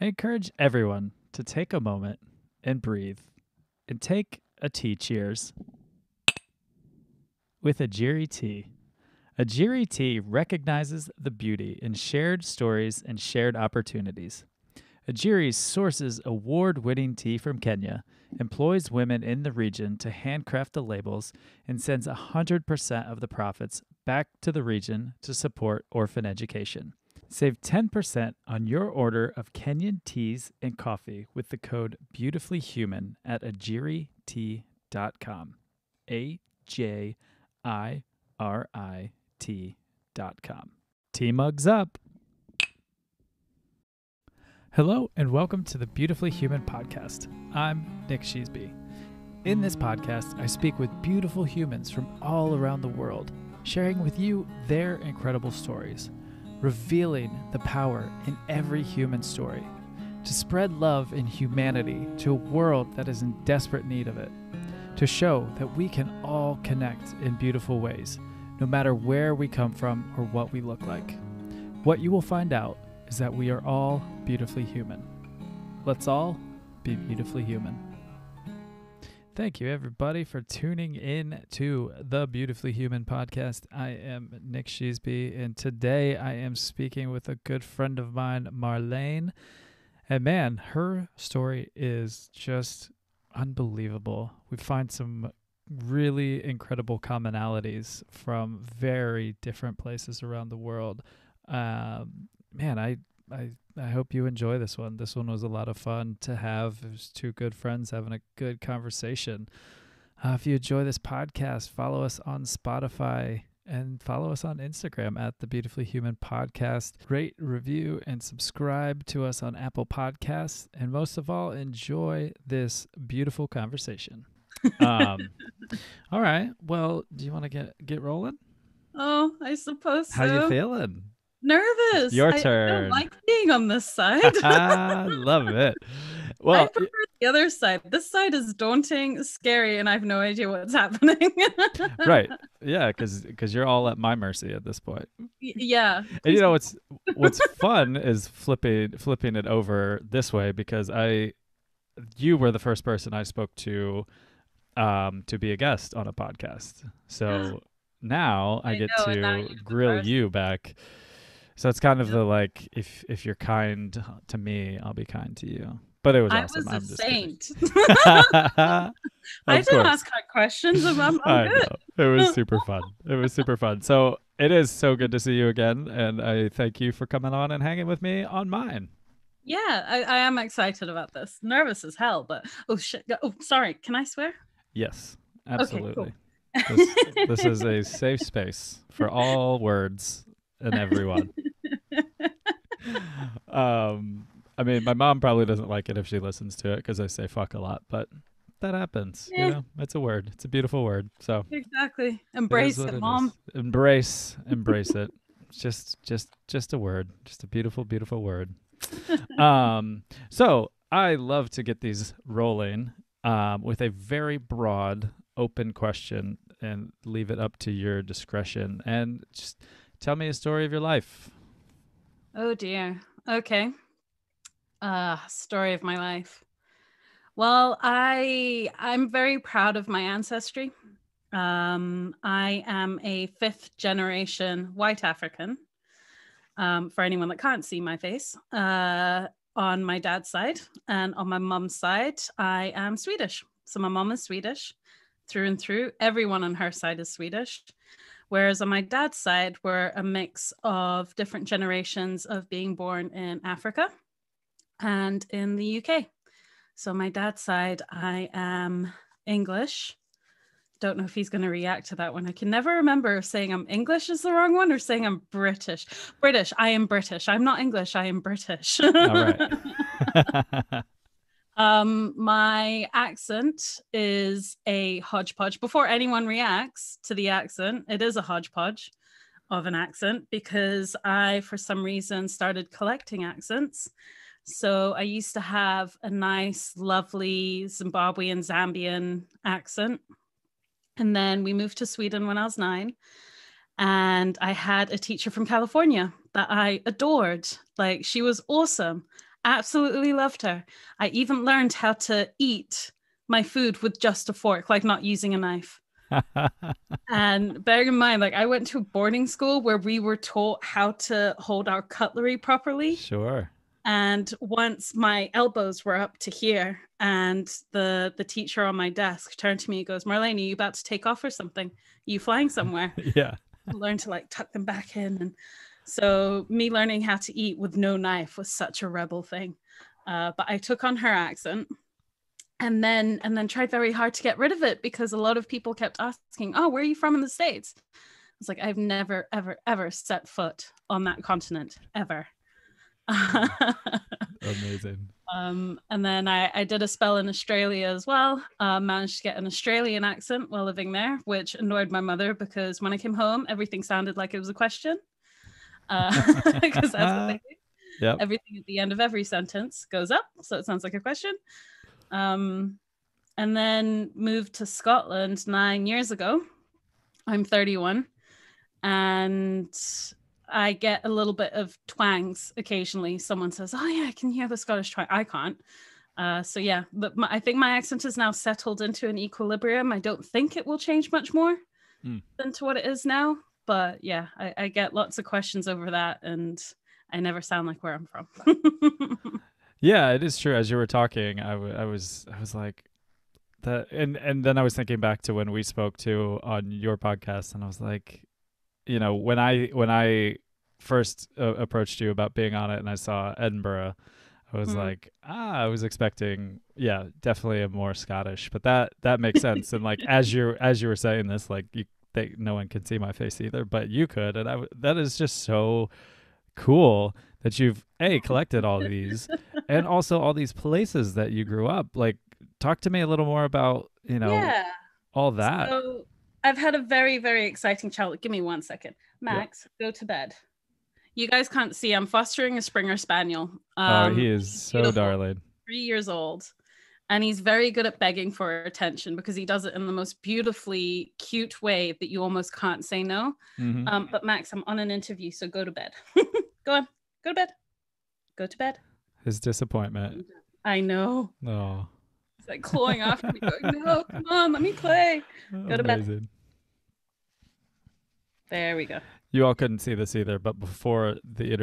I encourage everyone to take a moment and breathe and take a tea cheers with a Ajiri tea. A Ajiri tea recognizes the beauty in shared stories and shared opportunities. Ajiri sources award-winning tea from Kenya, employs women in the region to handcraft the labels, and sends 100% of the profits back to the region to support orphan education. Save 10% on your order of Kenyan teas and coffee with the code BeautifullyHuman at ajiritea.com. AJIRIT.com. Tea mugs up. Hello and welcome to the Beautifully Human podcast. I'm Nick Sheesby. In this podcast, I speak with beautiful humans from all around the world, sharing with you their incredible stories, revealing the power in every human story, to spread love and humanity to a world that is in desperate need of it, to show that we can all connect in beautiful ways, no matter where we come from or what we look like. What you will find out is that we are all beautifully human. Let's all be beautifully human. Thank you, everybody, for tuning in to the Beautifully Human podcast. I am Nick Sheesby, and today I am speaking with a good friend of mine, Marlene. And man, her story is just unbelievable. We find some really incredible commonalities from very different places around the world. Man, I hope you enjoy this one. This one was a lot of fun to have. It was two good friends having a good conversation. If you enjoy this podcast, follow us on Spotify and follow us on Instagram at The Beautifully Human Podcast. Rate, review, and subscribe to us on Apple Podcasts. And most of all, enjoy this beautiful conversation. All right. Well, do you want to get rolling? Oh, I suppose so. How you feeling? Nervous. Your I turn. don't like being on this side. I love it. Well, I prefer the other side. This side is daunting, scary, and I have no idea what's happening. Right. Yeah, because you're all at my mercy at this point. Yeah. And you know what's fun is flipping it over this way, because you were the first person I spoke to be a guest on a podcast. So now I get to grill you back. So it's kind of the like, if you're kind to me, I'll be kind to you. But it was awesome. I was a saint. I didn't ask hard questions. I'm good. It was super fun. It was super fun. So it is so good to see you again, and I thank you for coming on and hanging with me on mine. Yeah, I am excited about this. Nervous as hell, but oh shit. Oh, sorry. Can I swear? Yes, absolutely. Okay, cool. This is a safe space for all words and everyone. I mean, my mom probably doesn't like it if she listens to it because I say fuck a lot, but that happens. You know, it's a word. It's a beautiful word. So exactly, embrace it, Mom. Embrace it. It's just a word. Just a beautiful, beautiful word. So I love to get these rolling with a very broad, open question and leave it up to your discretion. And just tell me a story of your life. Oh dear. Okay. Story of my life. Well, I'm very proud of my ancestry. I am a 5th generation white African. For anyone that can't see my face, on my dad's side, and on my mom's side, I am Swedish. So my mom is Swedish through and through. Everyone on her side is Swedish. Whereas on my dad's side, we're a mix of different generations of being born in Africa and in the UK. So my dad's side, I am English. Don't know if he's going to react to that one. I can never remember if saying I'm English is the wrong one or saying I'm British. British. I am British. I'm not English. I am British. All right. My accent is a hodgepodge. Before anyone reacts to the accent, it is a hodgepodge of an accent because I, for some reason, started collecting accents. So I used to have a nice, lovely Zimbabwean, Zambian accent. And then we moved to Sweden when I was 9. And I had a teacher from California that I adored. Like, she was awesome. Absolutely loved her. I even learned how to eat my food with just a fork, like not using a knife. And bearing in mind, like I went to a boarding school where we were taught how to hold our cutlery properly. Sure. And once my elbows were up to here, and the teacher on my desk turned to me and goes, Marlene, are you about to take off or something? Are you flying somewhere? Yeah. Learn to like tuck them back in. And so me learning how to eat with no knife was such a rebel thing. But I took on her accent and then tried very hard to get rid of it, because a lot of people kept asking, oh, where are you from in the States? I was like, I've never, ever, ever set foot on that continent, ever. Amazing. And then I did a spell in Australia as well. Managed to get an Australian accent while living there, which annoyed my mother, because when I came home, everything sounded like it was a question. Because that's what they do. Yep. Everything at the end of every sentence goes up, so it sounds like a question. And then moved to Scotland 9 years ago. I'm 31, and I get a little bit of twangs occasionally. Someone says, oh yeah, I can hear the Scottish twang. I can't. So yeah, but I think my accent is now settled into an equilibrium. I don't think it will change much more than to what it is now. But yeah, I get lots of questions over that, and I never sound like where I'm from. Yeah, it is true. As you were talking, I was like that, and then I was thinking back to when we spoke to on your podcast, and I was like, you know, when I first approached you about being on it, and I saw Edinburgh, I was like, I was expecting, yeah, definitely a more Scottish, but that makes sense. And like as you were saying this, like no one can see my face either, but you could, and that is just so cool that you've collected all these, and also all these places that you grew up. Like, talk to me a little more about, you know, all that. So I've had a very, very exciting childhood. Give me 1 second. Max, go to bed. You guys can't see, I'm fostering a Springer Spaniel. He is so darling. 3 years old. And he's very good at begging for attention, because he does it in the most beautifully cute way that you almost can't say no. But Max, I'm on an interview, so go to bed. Go on, go to bed. Go to bed. His disappointment. I know. Oh. He's like clawing after me, going, no, come on, let me play. Go to bed. There we go. You all couldn't see this either, but before the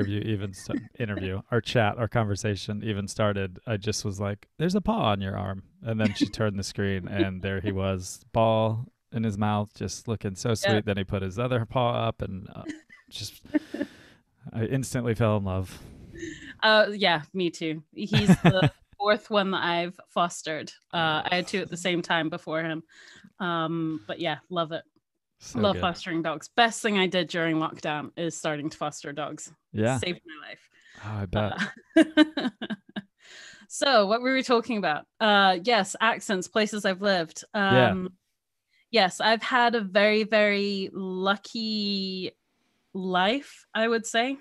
our conversation even started, I just was like, there's a paw on your arm. And then she turned the screen, and there he was, ball in his mouth, just looking so sweet. Yep. Then he put his other paw up, and I instantly fell in love. Yeah, me too. He's the fourth one that I've fostered. I had two at the same time before him. But yeah, love it. So love fostering dogs. Best thing I did during lockdown is starting to foster dogs. Yeah. Saved my life. Oh, I bet. So what were we talking about? Yes, accents, places I've lived. Yes, I've had a very, very lucky life, I would say.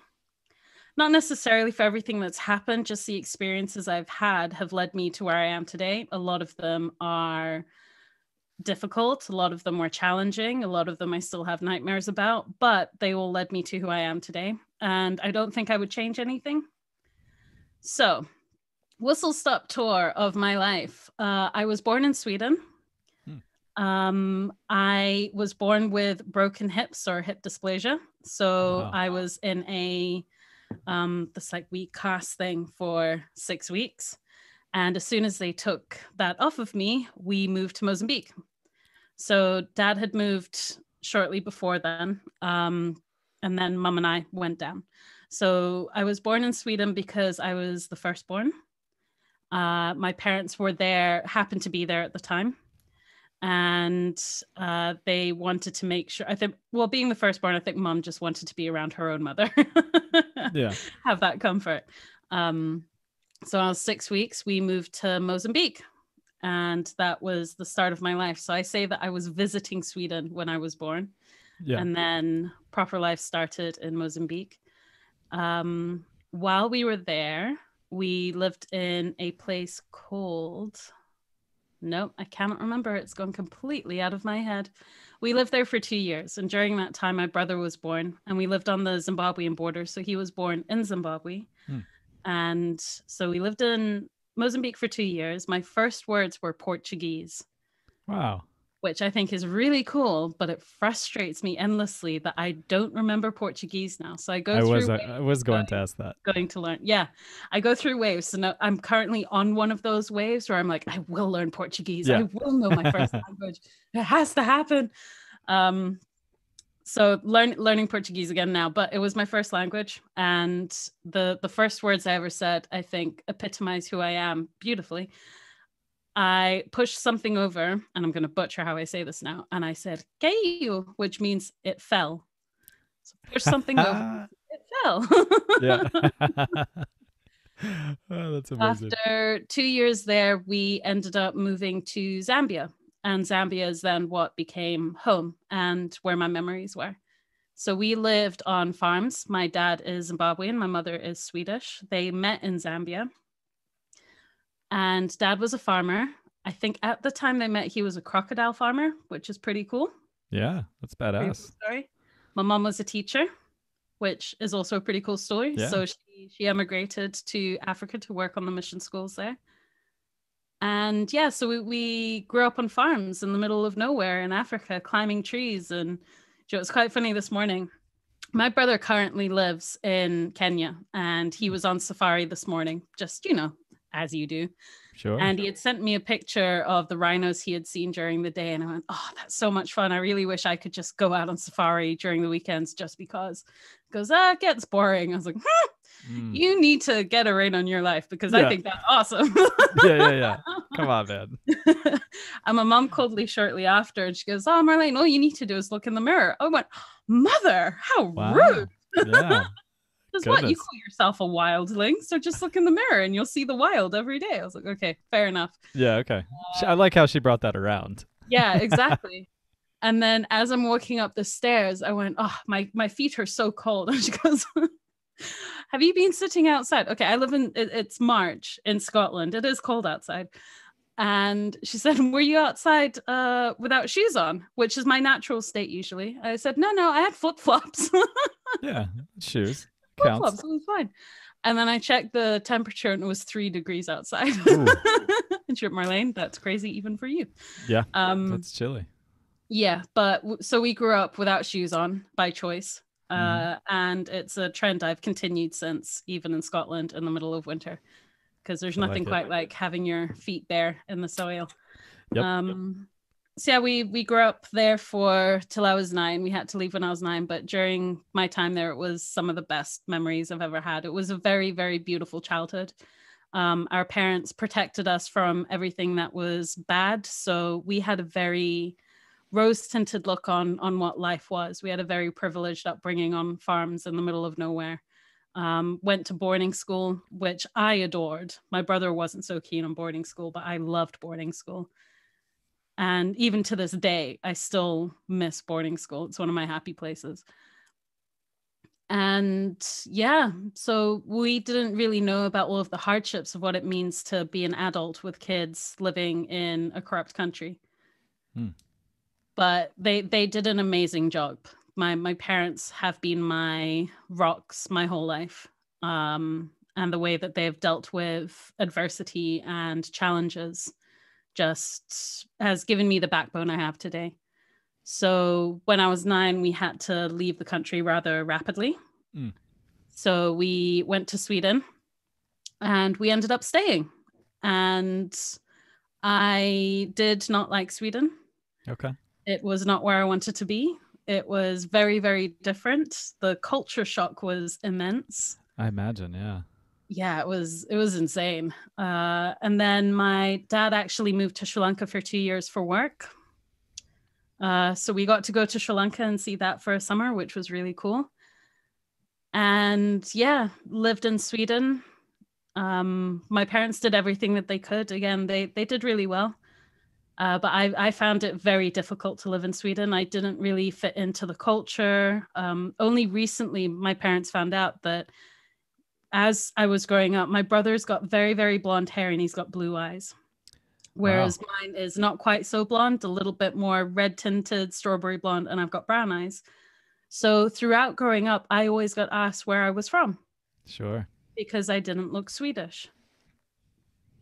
Not necessarily for everything that's happened, just the experiences I've had have led me to where I am today. A lot of them are difficult. A lot of them were challenging. A lot of them I still have nightmares about, but they all led me to who I am today. And I don't think I would change anything. So, whistle-stop tour of my life. I was born in Sweden. I was born with broken hips or hip dysplasia. So I was in this like weak cast thing for 6 weeks. And as soon as they took that off of me, we moved to Mozambique. So Dad had moved shortly before then. And then Mum and I went down. So I was born in Sweden because I was the firstborn. My parents were there, happened to be there at the time. And they wanted to make sure, I think, well, being the firstborn, I think Mum just wanted to be around her own mother. Yeah. Have that comfort. So I was 6 weeks, we moved to Mozambique, and that was the start of my life. So I say that I was visiting Sweden when I was born. Yeah. And then proper life started in Mozambique. While we were there, we lived in a place called... Nope, I cannot remember. It's gone completely out of my head. We lived there for 2 years. And during that time, my brother was born. And we lived on the Zimbabwean border. So he was born in Zimbabwe. And so we lived in Mozambique for 2 years. My first words were Portuguese. Wow. Which I think is really cool, but it frustrates me endlessly that I don't remember Portuguese now. So I go through I was going to ask that. going to learn. Yeah, I go through waves. So now I'm currently on one of those waves where I'm like, I will learn Portuguese. Yeah. I will know my first language. It has to happen. So learning Portuguese again now, but it was my first language. And the first words I ever said, I think, epitomize who I am beautifully. I pushed something over, and I'm going to butcher how I say this now. And I said, caiu, which means it fell. So push something over, it fell. Yeah. Oh, that's amazing. After 2 years there, we ended up moving to Zambia. And Zambia is then what became home and where my memories were. So we lived on farms. My dad is Zimbabwean. My mother is Swedish. They met in Zambia. And dad was a farmer. I think at the time they met, he was a crocodile farmer, which is pretty cool. Yeah, that's badass. Cool story. My mom was a teacher, which is also a pretty cool story. Yeah. So she emigrated to Africa to work on the mission schools there. And yeah, so we grew up on farms in the middle of nowhere in Africa, climbing trees. And it was quite funny this morning. My brother currently lives in Kenya, and he was on safari this morning, just, as you do. Sure. And he had sent me a picture of the rhinos he had seen during the day. And I went, oh, that's so much fun. I really wish I could just go out on safari during the weekends just because. He goes, it gets boring. I was like, you need to get a rein on your life because I think that's awesome. Yeah. Come on, man. And my mom called me shortly after and she goes, oh, Marlene, all you need to do is look in the mirror. I went, mother, how rude. Yeah. Because what? You call yourself a wildling, so just look in the mirror and you'll see the wild every day. I was like, okay, fair enough. Yeah, okay. I like how she brought that around. Yeah, exactly. And then as I'm walking up the stairs, I went, oh, my feet are so cold. And she goes, have you been sitting outside? Okay, I live it's March in Scotland. It is cold outside. And she said, were you outside without shoes on, which is my natural state usually? I said, no, I had flip-flops. Yeah, shoes. Flip-flops, it was fine. And then I checked the temperature and it was 3 degrees outside. And she went, Marlene, that's crazy even for you. Yeah, that's chilly. Yeah, but so we grew up without shoes on by choice. And it's a trend I've continued since, even in Scotland in the middle of winter, because there's nothing quite like having your feet bare in the soil. Yep. So yeah, we grew up there till I was 9. We had to leave when I was 9, but during my time there, it was some of the best memories I've ever had. It was a very, very beautiful childhood. Our parents protected us from everything that was bad. So we had a very rose-tinted look on what life was. We had a very privileged upbringing on farms in the middle of nowhere. Went to boarding school, which I adored. My brother wasn't so keen on boarding school, but I loved boarding school. And even to this day, I still miss boarding school. It's one of my happy places. And yeah, so we didn't really know about all of the hardships of what it means to be an adult with kids living in a corrupt country. But they did an amazing job. My parents have been my rocks my whole life. And the way that they've dealt with adversity and challenges just has given me the backbone I have today. So when I was 9, we had to leave the country rather rapidly. So we went to Sweden and we ended up staying. And I did not like Sweden. Okay. It was not where I wanted to be. It was very, very different. The culture shock was immense. I imagine, yeah. Yeah, it was insane. And then my dad actually moved to Sri Lanka for 2 years for work. So we got to go to Sri Lanka and see that for a summer, which was really cool. And yeah, lived in Sweden. My parents did everything that they could. Again, they did really well. But I found it very difficult to live in Sweden. I didn't really fit into the culture. Only recently, my parents found out that as I was growing up, my brother's got very, very blonde hair and he's got blue eyes. Whereas mine is not quite so blonde, a little bit more red tinted, strawberry blonde, and I've got brown eyes. So throughout growing up, I always got asked where I was from. Sure. because I didn't look Swedish.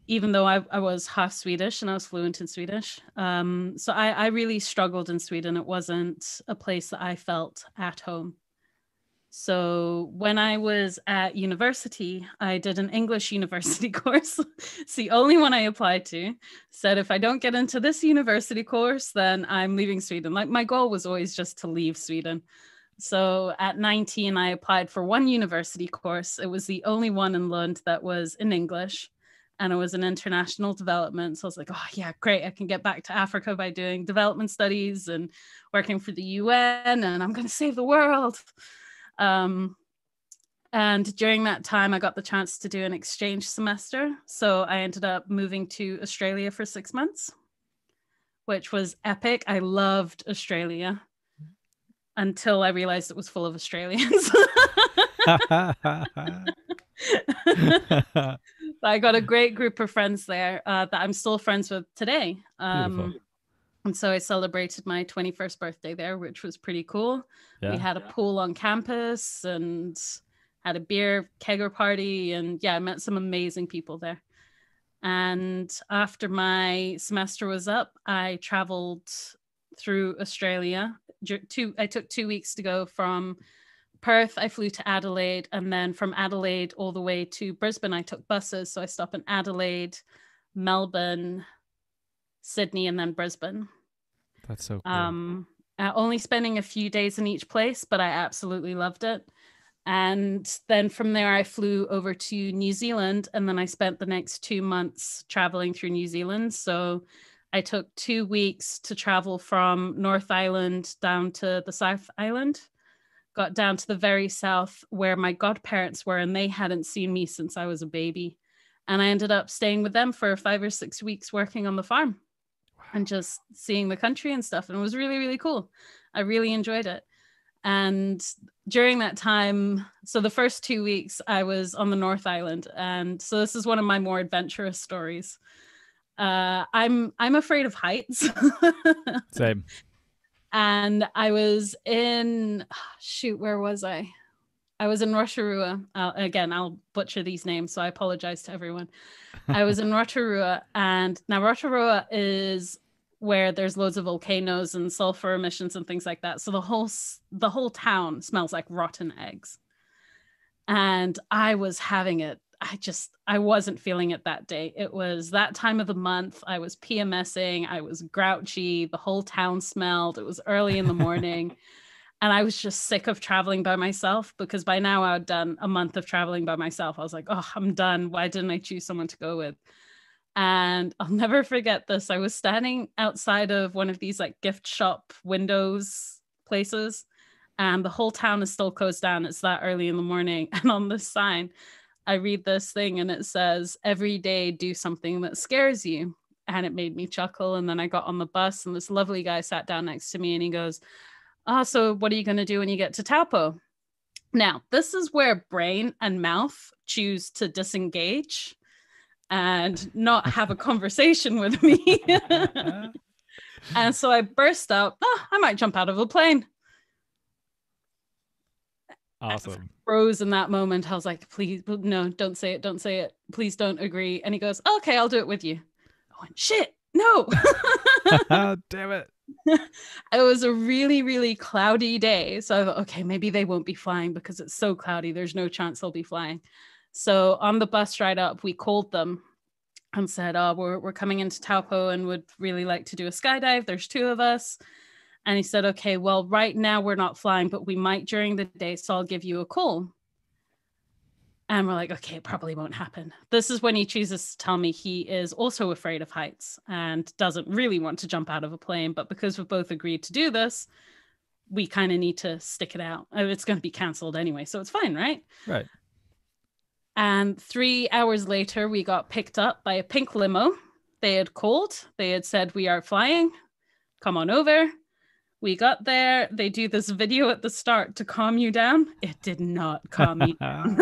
Even though I was half Swedish and I was fluent in Swedish. So I really struggled in Sweden. It wasn't a place that I felt at home. So when I was at university, I did an English university course. It's the only one I applied to. Said if I don't get into this university course, then I'm leaving Sweden. Like my goal was always just to leave Sweden. So at 19, I applied for one university course. It was the only one in Lund that was in English, and it was an international development. So I was like, oh yeah, great. I can get back to Africa by doing development studies and working for the UN, and I'm going to save the world. And during that time, I got the chance to do an exchange semester. So I ended up moving to Australia for 6 months, which was epic. I loved Australia until I realized it was full of Australians. I got a great group of friends there that I'm still friends with today. And so I celebrated my 21st birthday there, which was pretty cool. Yeah. We had a pool on campus and had a beer kegger party. And yeah, I met some amazing people there. And after my semester was up, I traveled through Australia. I took 2 weeks to go from Perth. I flew to Adelaide, and then from Adelaide all the way to Brisbane, I took buses. So I stopped in Adelaide, Melbourne, Sydney, and then Brisbane. That's so cool. Only spending a few days in each place, but I absolutely loved it. And then from there, I flew over to New Zealand, and then I spent the next 2 months traveling through New Zealand. So I took 2 weeks to travel from North Island down to the South Island, got down to the very south where my godparents were, and they hadn't seen me since I was a baby. And I ended up staying with them for 5 or 6 weeks working on the farm. And just seeing the country and stuff. And it was really, really cool. I really enjoyed it. And during that time, so the first 2 weeks I was on the North Island. And so this is one of my more adventurous stories. I'm afraid of heights. Same. And I was in, where was I? I was in Rotorua. Again, I'll butcher these names, so I apologize to everyone. I was in Rotorua, and now Rotorua is where there's loads of volcanoes and sulfur emissions and things like that. So the whole town smells like rotten eggs. And I was having it. I wasn't feeling it that day. It was that time of the month. I was PMSing. I was grouchy. The whole town smelled. It was early in the morning. And I was just sick of traveling by myself, because by now I had done a month of traveling by myself. I was like, oh, I'm done. Why didn't I choose someone to go with? And I'll never forget this. I was standing outside of one of these like gift shop windows places, and the whole town is still closed down. It's that early in the morning. And on this sign, I read this thing, and it says, every day do something that scares you. And it made me chuckle. And then I got on the bus, and this lovely guy sat down next to me, and he goes, oh, so what are you going to do when you get to Taupo? Now, this is where brain and mouth choose to disengage and not have a conversation with me. And so I burst out, I might jump out of a plane. Awesome. I froze in that moment. I was like, please, no, don't say it. Don't say it. Please don't agree. And he goes, okay, I'll do it with you. I went, shit, no. Damn it. It was a really, really cloudy day. So I thought, okay, maybe they won't be flying because it's so cloudy. There's no chance they'll be flying. So on the bus ride up, we called them and said, oh, we're coming into Taupo and would really like to do a skydive. There's 2 of us. And he said, okay, well, right now we're not flying, but we might during the day. So I'll give you a call. And we're like, okay, it probably won't happen. This is when he chooses to tell me he is also afraid of heights and doesn't really want to jump out of a plane. But because we've both agreed to do this, we kind of need to stick it out. It's going to be canceled anyway, so it's fine, right? Right. And 3 hours later, we got picked up by a pink limo. They had called. They had said, we are flying. Come on over. We got there. They do this video at the start to calm you down. It did not calm me down.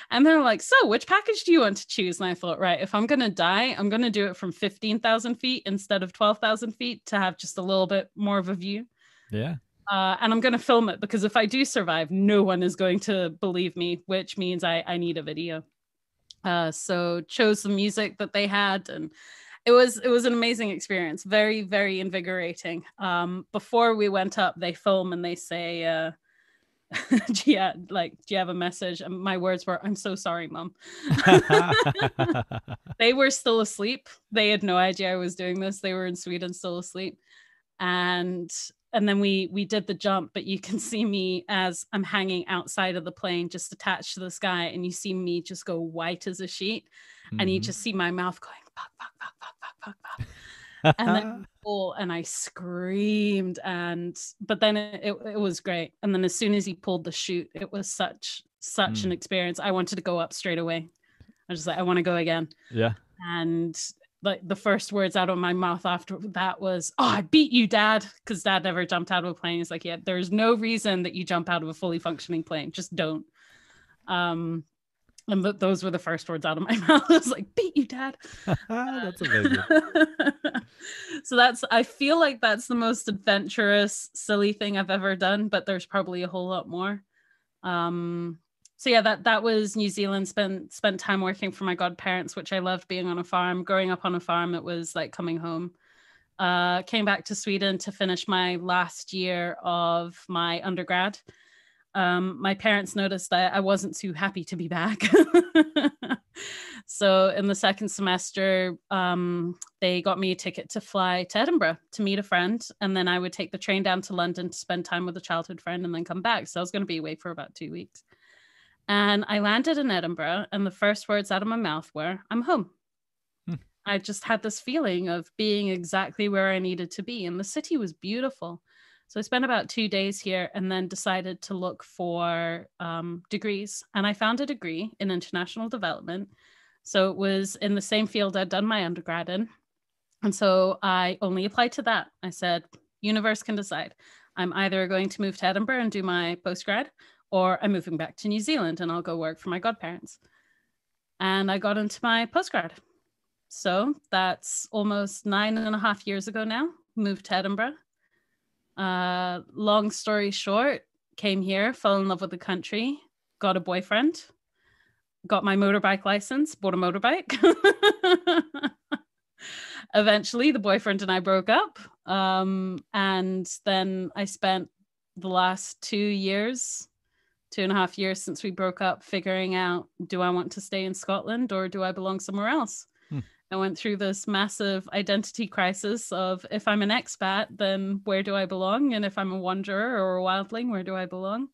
And they're like, so which package do you want to choose? And I thought, right, if I'm going to die, I'm going to do it from 15,000 feet instead of 12,000 feet to have just a little bit more of a view. Yeah. And I'm going to film it because if I do survive, no one is going to believe me, which means I need a video. So chose the music that they had, and it was an amazing experience. Very, very invigorating. Before we went up, they film and they say, yeah, like, do you have a message? And my words were, I'm so sorry, Mom. They were still asleep. They had no idea I was doing this. They were in Sweden still asleep. And then we did the jump, but you can see me as I'm hanging outside of the plane, just attached to the sky, and you see me just go white as a sheet, and you just see my mouth going fuck, fuck, fuck, fuck, fuck, fuck, fuck. And then and I screamed, but then it was great. And then as soon as he pulled the chute, it was such an experience. I wanted to go up straight away. I was just like, I want to go again. Yeah. And like the first words out of my mouth after that was, "Oh, I beat you, Dad," because Dad never jumped out of a plane. He's like, "Yeah, there's no reason that you jump out of a fully functioning plane. Just don't." And those were the first words out of my mouth. I was like, "Beat you, Dad." That's amazing. So I feel like that's the most adventurous, silly thing I've ever done, but there's probably a whole lot more. So yeah, that was New Zealand. Spent time working for my godparents, which I loved. Being on a farm, growing up on a farm, it was like coming home. Came back to Sweden to finish my last year of my undergrad. My parents noticed that I wasn't too happy to be back. So in the second semester, they got me a ticket to fly to Edinburgh to meet a friend. And then I would take the train down to London to spend time with a childhood friend and then come back. So I was going to be away for about 2 weeks. And I landed in Edinburgh, and the first words out of my mouth were, "I'm home." I just had this feeling of being exactly where I needed to be. And the city was beautiful. So I spent about 2 days here and then decided to look for degrees. And I found a degree in international development. So it was in the same field I'd done my undergrad in. And so I only applied to that. I said, universe can decide. I'm either going to move to Edinburgh and do my postgrad, or I'm moving back to New Zealand and I'll go work for my godparents. And I got into my postgrad. So that's almost 9.5 years ago now. Moved to Edinburgh. Long story short, came here, fell in love with the country, got a boyfriend, got my motorbike license, bought a motorbike. Eventually, the boyfriend and I broke up. And then I spent the last 2.5 years since we broke up figuring out, do I want to stay in Scotland or do I belong somewhere else? I went through this massive identity crisis of, if I'm an expat, then where do I belong? And if I'm a wanderer or a wildling, where do I belong?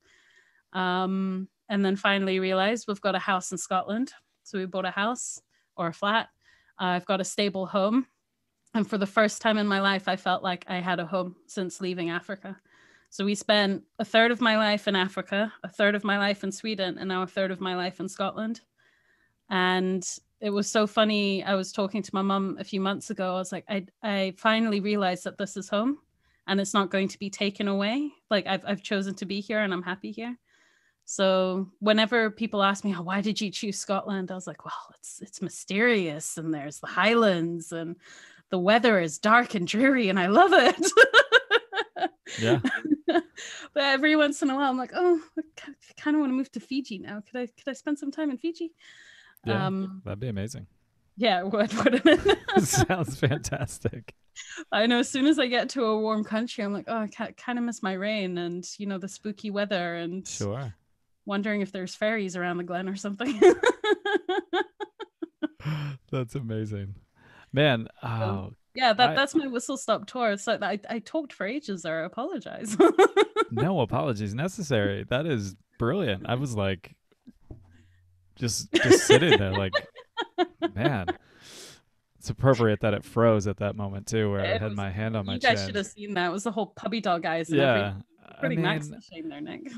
And then finally realized we've got a house in Scotland. So we bought a house or a flat. I've got a stable home. And for the first time in my life, I felt like I had a home since leaving Africa. So we spent a third of my life in Africa, a third of my life in Sweden, and now a third of my life in Scotland. And it was so funny. I was talking to my mum a few months ago. I was like, I finally realized that this is home and it's not going to be taken away. Like I've chosen to be here and I'm happy here. So whenever people ask me, why did you choose Scotland? I was like, well, it's mysterious and there's the Highlands and the weather is dark and dreary and I love it. Yeah. But every once in a while I'm like, oh, I kind of want to move to Fiji now. Could I spend some time in Fiji? Yeah, that'd be amazing. Yeah, wouldn't it? Sounds fantastic. I know, as soon as I get to a warm country, I'm like, oh, I kind of miss my rain and, the spooky weather and sure, wondering if there's fairies around the glen or something. That's amazing. Man, yeah, that's my whistle stop tour. So I talked for ages there. I apologize. No apologies necessary. That is brilliant. I was like, just sitting there like, man, it's appropriate that it froze at that moment too, where I had my hand on my chin. You guys should have seen that. It was the whole puppy dog eyes. And yeah, pretty max shame there, Nick.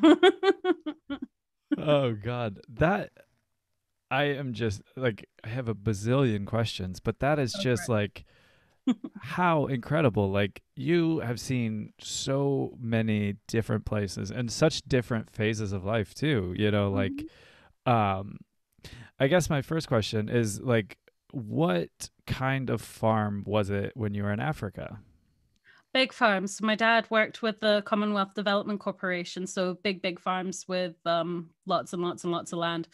Oh God, that I am just like, I have a bazillion questions, but that is just like, how incredible. Like, you have seen so many different places and such different phases of life too, like, I guess my first question is like, what kind of farm was it when you were in Africa? Big farms. My dad worked with the Commonwealth Development Corporation, so big farms with lots and lots and lots of land.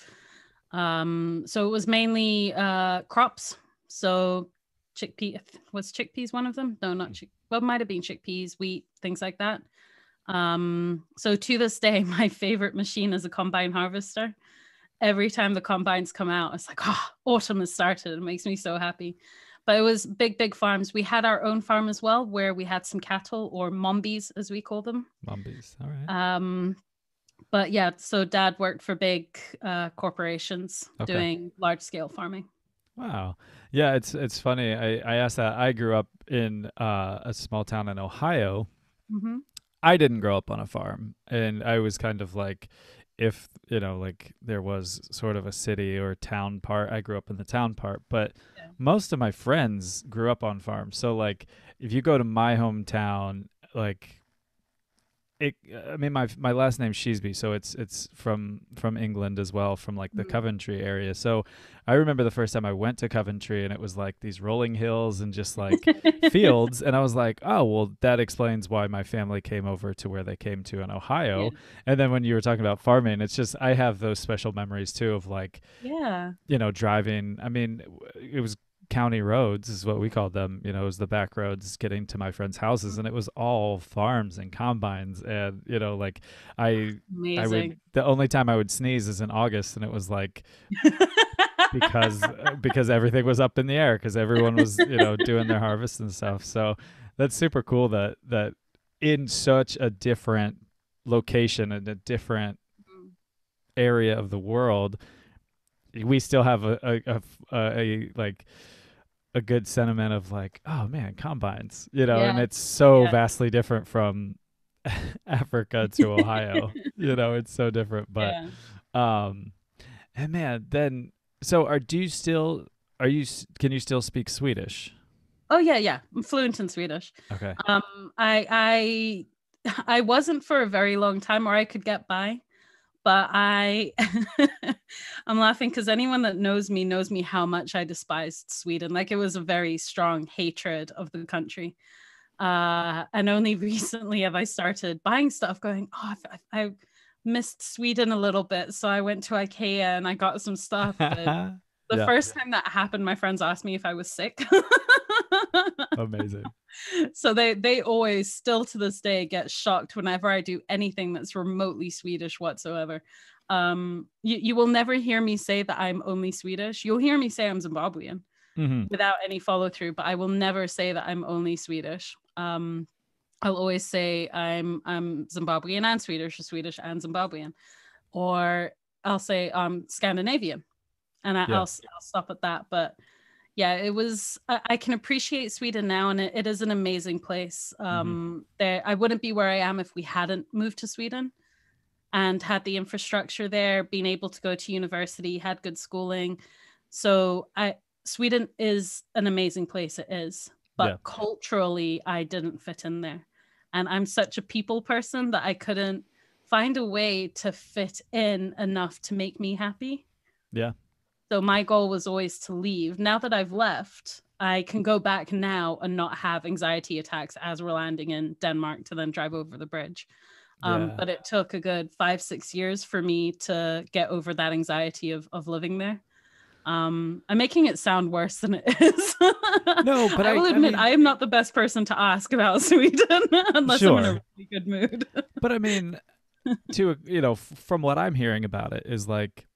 So it was mainly crops. So chickpea was chickpeas one of them? No, not chick. Well, it might have been chickpeas, wheat, things like that. So to this day, my favorite machine is a combine harvester. Every time the combines come out, it's like, oh, autumn has started. It makes me so happy. But it was big farms. We had our own farm as well, where we had some cattle, or mombies, as we call them. Mombies, all right. But yeah, so dad worked for big corporations doing large scale farming. Wow. Yeah, it's funny. I asked that. I grew up in a small town in Ohio. Mm-hmm. I didn't grow up on a farm, and I was kind of like, if like there was sort of a city or town part, I grew up in the town part, but most of my friends grew up on farms. So like if you go to my hometown, like I mean my last name's Sheesby, so it's from England as well, from like the Coventry area. So I remember the first time I went to Coventry, and it was like these rolling hills and just like fields, and I was like, oh well, that explains why my family came over to where they came to in Ohio. And then when you were talking about farming, it's just I have those special memories too of like driving. I mean, it was county roads is what we called them. It was the back roads getting to my friends' houses, and it was all farms and combines. And like I would, the only time I would sneeze is in August, and it was like because everything was up in the air because everyone was doing their harvest and stuff. So that's super cool that in such a different location and a different area of the world, we still have a like a good sentiment of like, oh man, combines, and it's so vastly different from Africa to Ohio. It's so different. But and man, then so can you still speak Swedish? Oh yeah, I'm fluent in Swedish. Okay. I wasn't for a very long time, or I could get by. But I'm laughing because anyone that knows me how much I despised Sweden. Like it was a very strong hatred of the country. And only recently have I started buying stuff going, oh, I missed Sweden a little bit. So I went to IKEA and I got some stuff. But the first time that happened, my friends asked me if I was sick. Amazing. So they always, still to this day, get shocked whenever I do anything that's remotely Swedish whatsoever. You will never hear me say that I'm only Swedish. You'll hear me say I'm Zimbabwean without any follow through, but I will never say that I'm only Swedish. I'll always say I'm Zimbabwean and Swedish, or Swedish and Zimbabwean, or I'll say Scandinavian, and I'll stop at that. But yeah, it was. I can appreciate Sweden now, and it is an amazing place. I wouldn't be where I am if we hadn't moved to Sweden and had the infrastructure there, being able to go to university, had good schooling. So Sweden is an amazing place. It is, but culturally, I didn't fit in there, and I'm such a people person that I couldn't find a way to fit in enough to make me happy. Yeah. So my goal was always to leave. Now that I've left, I can go back now and not have anxiety attacks as we're landing in Denmark to then drive over the bridge. But it took a good 5-6 years for me to get over that anxiety of living there. I'm making it sound worse than it is. No, but I will admit I am not the best person to ask about Sweden unless I'm in a really good mood. But I mean, from what I'm hearing about it is like,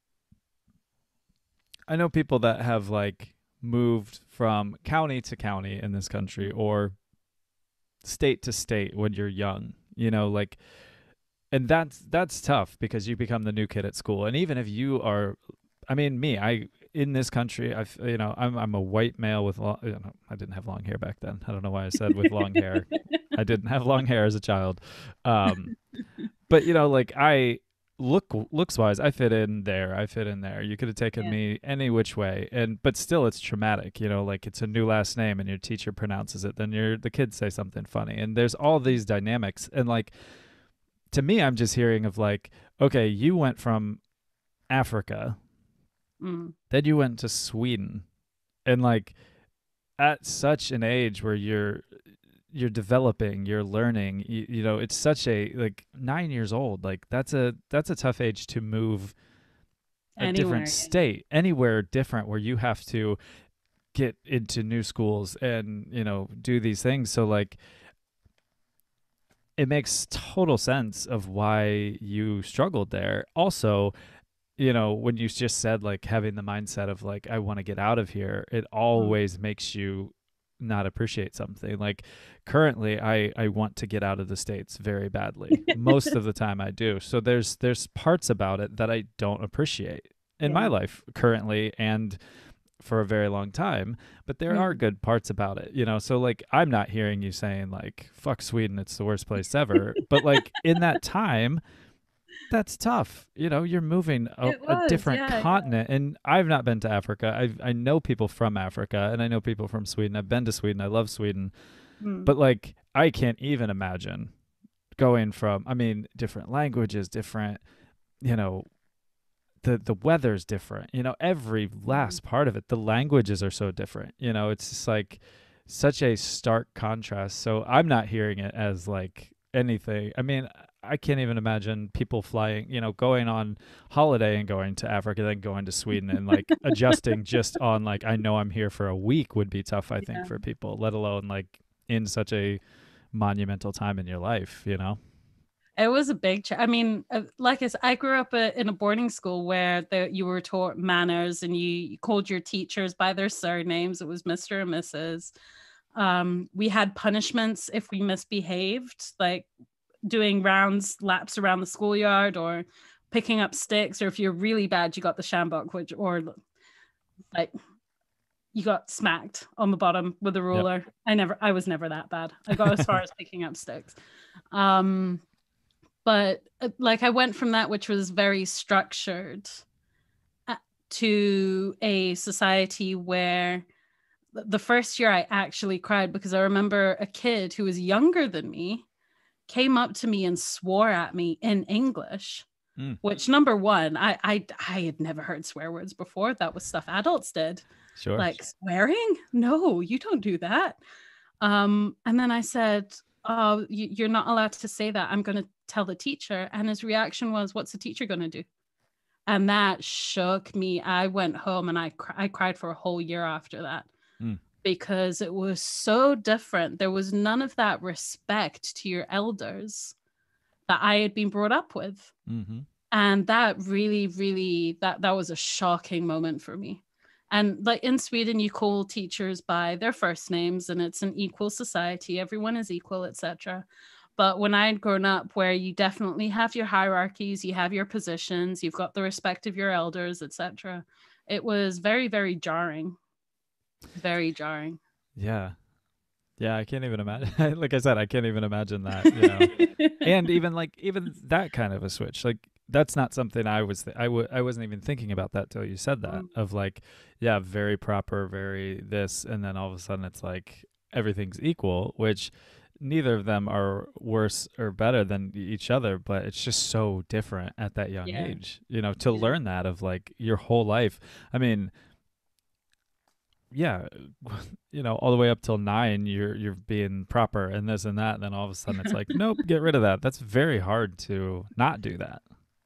I know people that have like moved from county to county in this country or state to state when you're young, like, and that's tough because you become the new kid at school. And even if you are, I mean, in this country, I'm a white male with long, I didn't have long hair back then. I don't know why I said with long hair. I didn't have long hair as a child. But like looks wise, I fit in there. You could have taken me any which way, but still it's traumatic, like it's a new last name and your teacher pronounces it, then the kids say something funny, and there's all these dynamics. And like, to me, I'm just hearing of like, okay, you went from Africa, then you went to Sweden, and like at such an age where you're you're developing, you're learning. You know, it's such a, like, 9 years old. Like that's a tough age to move a different Anywhere. state, anywhere different where you have to get into new schools and, you know, do these things. So like it makes total sense of why you struggled there. Also, you know, when you just said like having the mindset of like, I want to get out of here, it Mm. always makes you not appreciate something. Like currently I want to get out of the States very badly. Most of the time I do. So there's parts about it that I don't appreciate in my Yeah. life currently and for a very long time, but there are Mm. good parts about it, you know? So like I'm not hearing you saying like fuck Sweden, it's the worst place ever. But like in that time, that's tough. You know, you're moving It a was, different yeah. continent. And I've not been to Africa. I know people from Africa and I know people from Sweden. I've been to Sweden. I love Sweden. Mm. But like, I can't even imagine going from, I mean, different languages, different, you know, the weather's different, you know, every Mm. last part of it. The languages are so different. You know, it's just like such a stark contrast. So I'm not hearing it as like anything. I mean, I can't even imagine people flying, you know, going on holiday and going to Africa, then going to Sweden and like adjusting just on like, I know I'm here for a week would be tough, I think, Yeah. for people, let alone like in such a monumental time in your life, you know? It was a big I mean, like I said, I grew up in a boarding school where you were taught manners and you called your teachers by their surnames. It was Mr. and Mrs. We had punishments if we misbehaved, like doing laps around the schoolyard or picking up sticks. Or if you're really bad, you got the shambok, or like you got smacked on the bottom with a Yep. ruler. I was never that bad. I got as far as picking up sticks. Um, but like I went from that, which was very structured, uh, to a society where the first year I actually cried because I remember a kid who was younger than me came up to me and swore at me in English. Mm, Which, number one, I had never heard swear words before. That was stuff adults did. sure. Like swearing? No, you don't do that. And then I said, "Oh, you're not allowed to say that. I'm going to tell the teacher." And his reaction was, "What's the teacher going to do?" And that shook me. I went home and I cried for a whole year after that Mm, because it was so different. There was none of that respect to your elders that I had been brought up with. mm-hmm. And that really, really, that was a shocking moment for me. And like in Sweden, you call teachers by their first names and it's an equal society. Everyone is equal, etc. But when I'd grown up where you definitely have your hierarchies, you have your positions, you've got the respect of your elders, etc., it was very, very jarring. Very jarring. Yeah. Yeah, I can't even imagine. Like I said, I can't even imagine that, you know. And even like even that kind of a switch, like that's not something I wasn't even thinking about that till you said that. Of like, yeah, very proper, very this, and then all of a sudden it's like everything's equal, which neither of them are worse or better than each other, but it's just so different at that young Yeah. age, you know, to Yeah. learn that of like your whole life. I mean, yeah, you know, all the way up till 9, you're being proper and this and that, and then all of a sudden it's like, nope, get rid of that. That's very hard to not do that.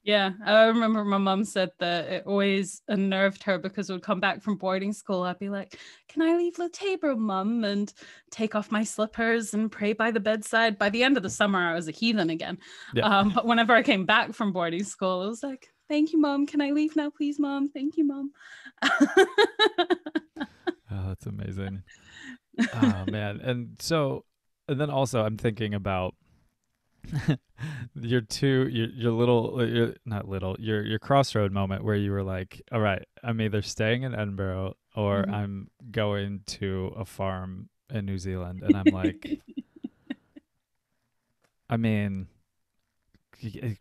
Yeah, I remember my mom said that it always unnerved her because I would come back from boarding school. I'd be like, "Can I leave the table, mum?" and take off my slippers and pray by the bedside. By the end of the summer, I was a heathen again. Yeah. But whenever I came back from boarding school, I was like, "Thank you, mom. Can I leave now, please, mom? Thank you, mom." Oh, that's amazing. Oh man. And then also I'm thinking about your little, your not little, your crossroad moment where you were like, all right, I'm either staying in Edinburgh or Mhm. I'm going to a farm in New Zealand. And I'm like, I mean,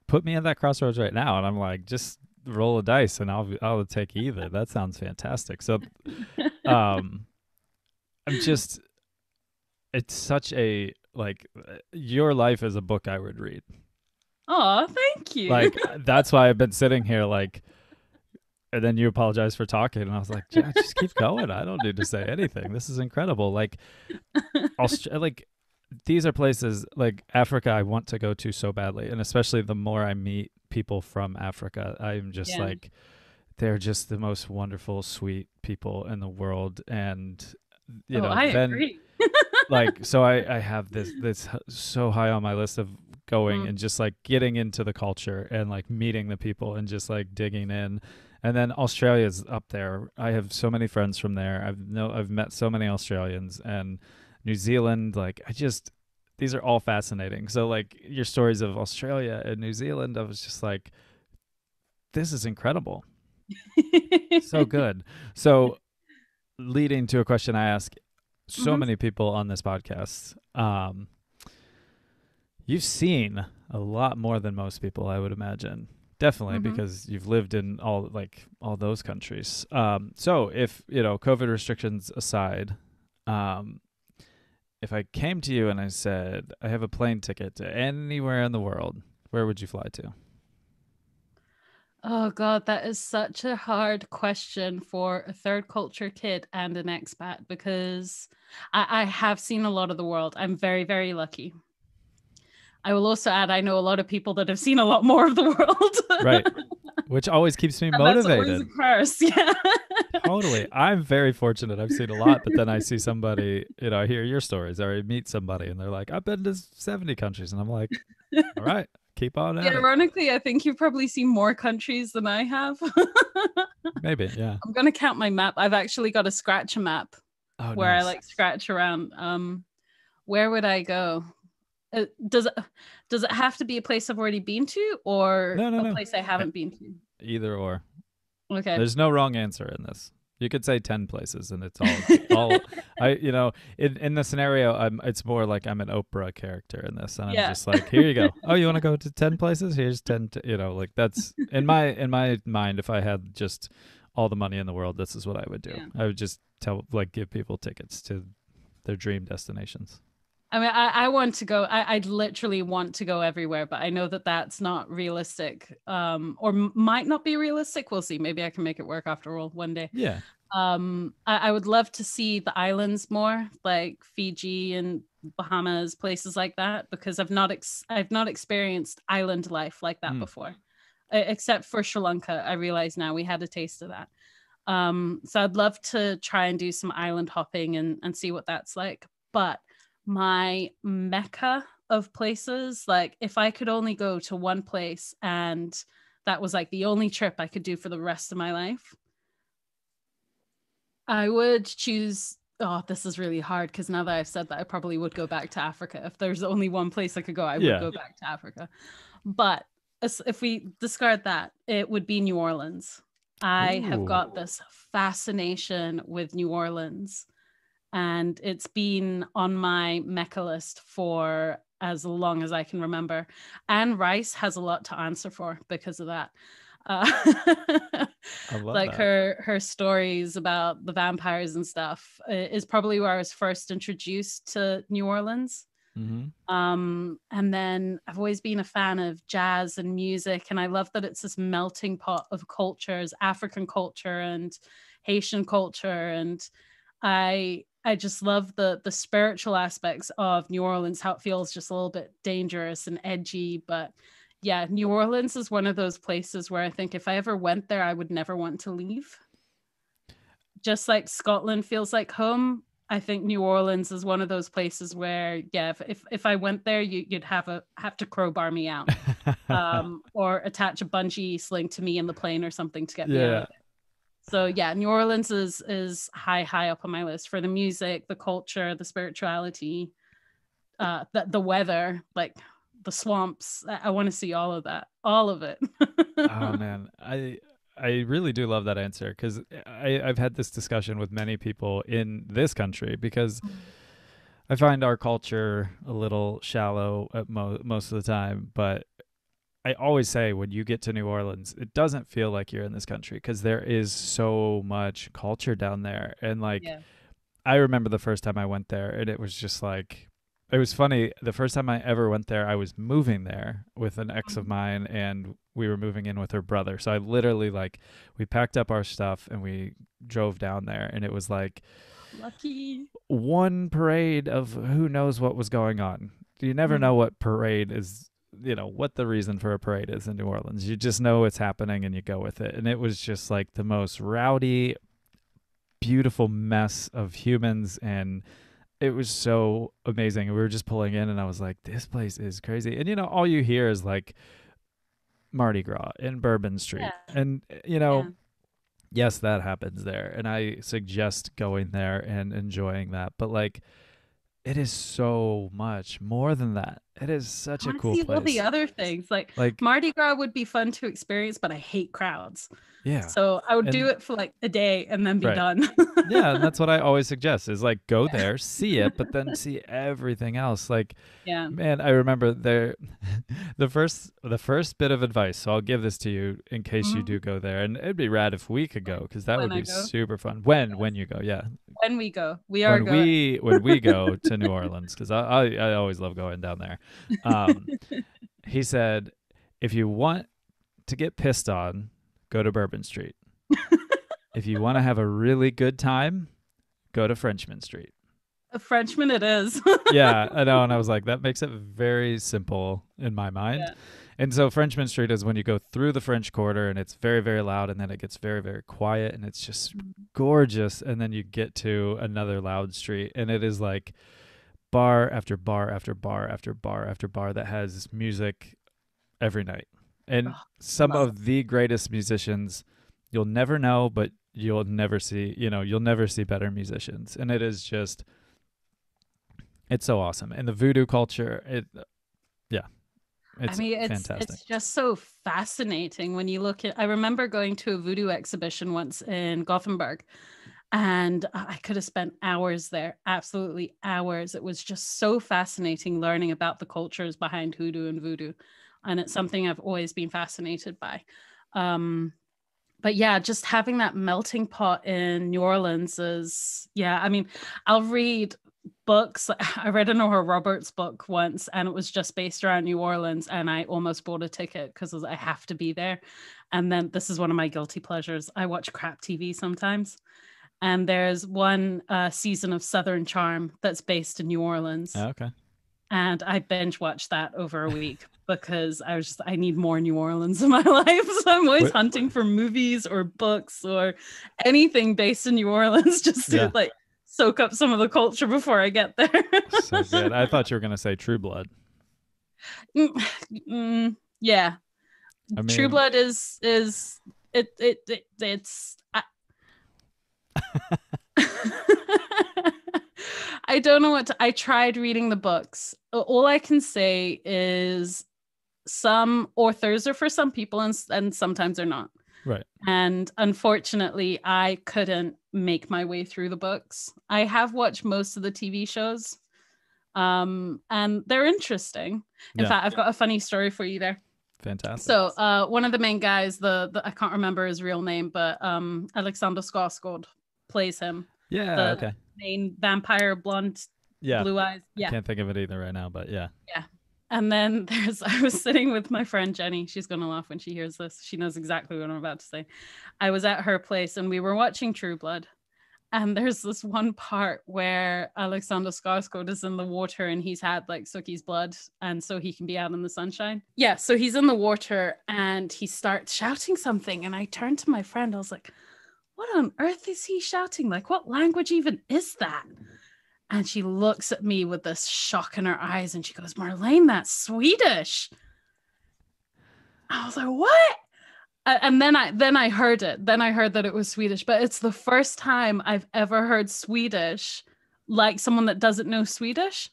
put me at that crossroads right now, and I'm like, just roll a dice, and I'll take either. That sounds fantastic. So, um, I'm just, it's such a like, your life is a book I would read. Oh, thank you. Like that's why I've been sitting here like, and then you apologize for talking, and I was like, just keep going. I don't need to say anything. This is incredible. Like, like these are places like Africa I want to go to so badly. And especially the more I meet people from Africa, I'm just Yeah. like, they're just the most wonderful, sweet people in the world. And, Oh, I then agree. like, so I have this so high on my list of going Mm, and just like getting into the culture and like meeting the people and just like digging in. And then Australia's up there. I have so many friends from there. I've met so many Australians, and New Zealand. Like, these are all fascinating. So like your stories of Australia and New Zealand, I was just like, this is incredible. So good. So leading to a question I ask so Mhm, many people on this podcast. You've seen a lot more than most people, I would imagine. Definitely, mhm. because you've lived in all those countries. So if COVID restrictions aside, um, if I came to you and I said I have a plane ticket to anywhere in the world, where would you fly to? Oh God, that is such a hard question for a third culture kid and an expat because I have seen a lot of the world. I'm very, very lucky. I will also add I know a lot of people that have seen a lot more of the Right, world. which always keeps me And that's always a motivated. curse. Yeah. Totally. I'm very fortunate. I've seen a lot, but then I see somebody, I hear your stories or I meet somebody and they're like, I've been to 70 countries. And I'm like, all right, keep on Yeah, at it. ironically, I think you've probably seen more countries than I have. Maybe. Yeah. I'm gonna count my map. I've actually got a scratcher map Oh, where I nice. like scratch around. Where would I go? Does it have to be a place I've already been to or No, no, a no. place I E- haven't been to? Either or. Okay. There's no wrong answer in this. You could say 10 places and it's all in the scenario it's more like I'm an Oprah character in this and I'm Yeah. just like, here you go. Oh, you want to go to 10 places? Here's 10 like that's in my mind. If I had just all the money in the world, this is what I would do. Yeah. I would just give people tickets to their dream destinations. I mean, I want to go. I'd literally want to go everywhere, but I know that that's not realistic, or might not be realistic. We'll see. Maybe I can make it work after all one day. Yeah. I would love to see the islands more, like Fiji and Bahamas, places like that, because I've not experienced island life like that Mm. before, except for Sri Lanka. I realize now we had a taste of that. So I'd love to try and do some island hopping and see what that's like. But my mecca of places, like if I could only go to one place and that was like the only trip I could do for the rest of my life, I would choose. Oh, this is really hard because now that I've said that, I probably would go back to Africa. If there's only one place I could go, I would Yeah. go back to Africa. But if we discard that, it would be New Orleans. I have Ooh. got this fascination with New Orleans, and it's been on my Mecca list for as long as I can remember. Anne Rice has a lot to answer for because of that. Uh, I love like that. her stories about the vampires and stuff is probably where I was first introduced to New Orleans. Mhm. And then I've always been a fan of jazz and music, and I love that it's this melting pot of cultures, African culture and Haitian culture, and I just love the spiritual aspects of New Orleans, how it feels just a little bit dangerous and edgy, but yeah, New Orleans is one of those places where I think if I ever went there, I would never want to leave. Just like Scotland feels like home, I think New Orleans is one of those places where, yeah, if I went there, you'd have to crowbar me out, or attach a bungee sling to me in the plane or something to get me out of Yeah. it. So yeah, New Orleans is high up on my list for the music, the culture, the spirituality, the weather, like the swamps. I want to see all of that, all of it. Oh man, I really do love that answer because I've had this discussion with many people in this country because I find our culture a little shallow at most of the time. But I always say when you get to New Orleans, it doesn't feel like you're in this country because there is so much culture down there. And like, Yeah. I remember the first time I went there and it was just like, it was funny. The first time I ever went there, I was moving there with an ex of Mhm. mine, and we were moving in with her brother. So I literally like we packed up our stuff and we drove down there, and it was like Lucky. one parade of who knows what was going on. You never know Mhm. what parade is, what the reason for a parade is in New Orleans. You just know it's happening and you go with it. And it was just like the most rowdy, beautiful mess of humans, and it was so amazing. We were just pulling in and I was like, this place is crazy. And all you hear is like Mardi Gras in Bourbon Street. Yeah. And Yeah. yes, that happens there. And I suggest going there and enjoying that. But like it is so much more than that. It is such I a want to cool see all the place. other things. Like Like, Mardi Gras would be fun to experience, but I hate crowds. yeah. So I would do And it for like a day and then be right. done. Yeah, and that's what I always suggest is like go there, see it, but then see everything else. Like, Yeah. man, I remember there the first bit of advice. So I'll give this to you in case you Mhm. do go there, and it'd be rad if we could go because that When would I be go. super fun. When you go, yeah, When we go. We are when going. we go to New Orleans because I always love going down there. Um, he said, if you want to get pissed on, go to Bourbon Street. If you want to have a really good time, go to Frenchman Street. A Frenchman it is. Yeah, I know. And I was like, that makes it very simple in my mind. Yeah. And so Frenchman Street is when you go through the French Quarter and it's very, very loud and then it gets very, very quiet and it's just gorgeous. And then you get to another loud street and it is like bar after bar after bar after bar after bar that has music every night. And Oh, some love it. of the greatest musicians you'll never know, but you'll never see better musicians. And it is just, it's so awesome. And the voodoo culture, yeah, I it's mean, fantastic. it's just so fascinating when you look at. I remember going to a voodoo exhibition once in Gothenburg, and I could have spent hours there, absolutely hours. It was just so fascinating learning about the cultures behind hoodoo and voodoo, and it's something I've always been fascinated by. Um, but yeah, just having that melting pot in New Orleans is, yeah, I mean, I'll read books. I read an Nora Roberts book once and it was just based around New Orleans and I almost bought a ticket because I have to be there. And then this is one of my guilty pleasures. I watch crap TV sometimes. And there's one season of Southern Charm that's based in New Orleans. Oh, okay. And I binge watched that over a week because I need more New Orleans in my life. So I'm always Wait, hunting for movies or books or anything based in New Orleans just to yeah, like soak up some of the culture before I get there. so good. I thought you were gonna say True Blood. Yeah. I True mean, Blood is it's I don't know I tried reading the books. All I can say is some authors are for some people and sometimes they're not. right. And unfortunately, I couldn't make my way through the books. I have watched most of the TV shows, and they're interesting. In Yeah, fact, I've got a funny story for you there. fantastic. So, one of the main guys, the I can't remember his real name, but Alexander Skarsgård plays him, Yeah, the okay. main vampire, blonde, Yeah, blue eyes. I Yeah, can't think of it either right now, but yeah. yeah. And then I was sitting with my friend Jenny. She's going to laugh when she hears this. She knows exactly what I'm about to say. I was at her place and we were watching True Blood. And there's this one part where Alexander Skarsgård is in the water and he's had like Suki's blood. And so he can be out in the sunshine. Yeah. So he's in the water and he starts shouting something. And I turned to my friend. I was like, what on earth is he shouting? Like, what language even is that? And she looks at me with this shock in her eyes and she goes, Marlene, that's Swedish. I was like, what? And then I heard it. Then I heard that it was Swedish, but it's the first time I've ever heard Swedish like someone that doesn't know Swedish.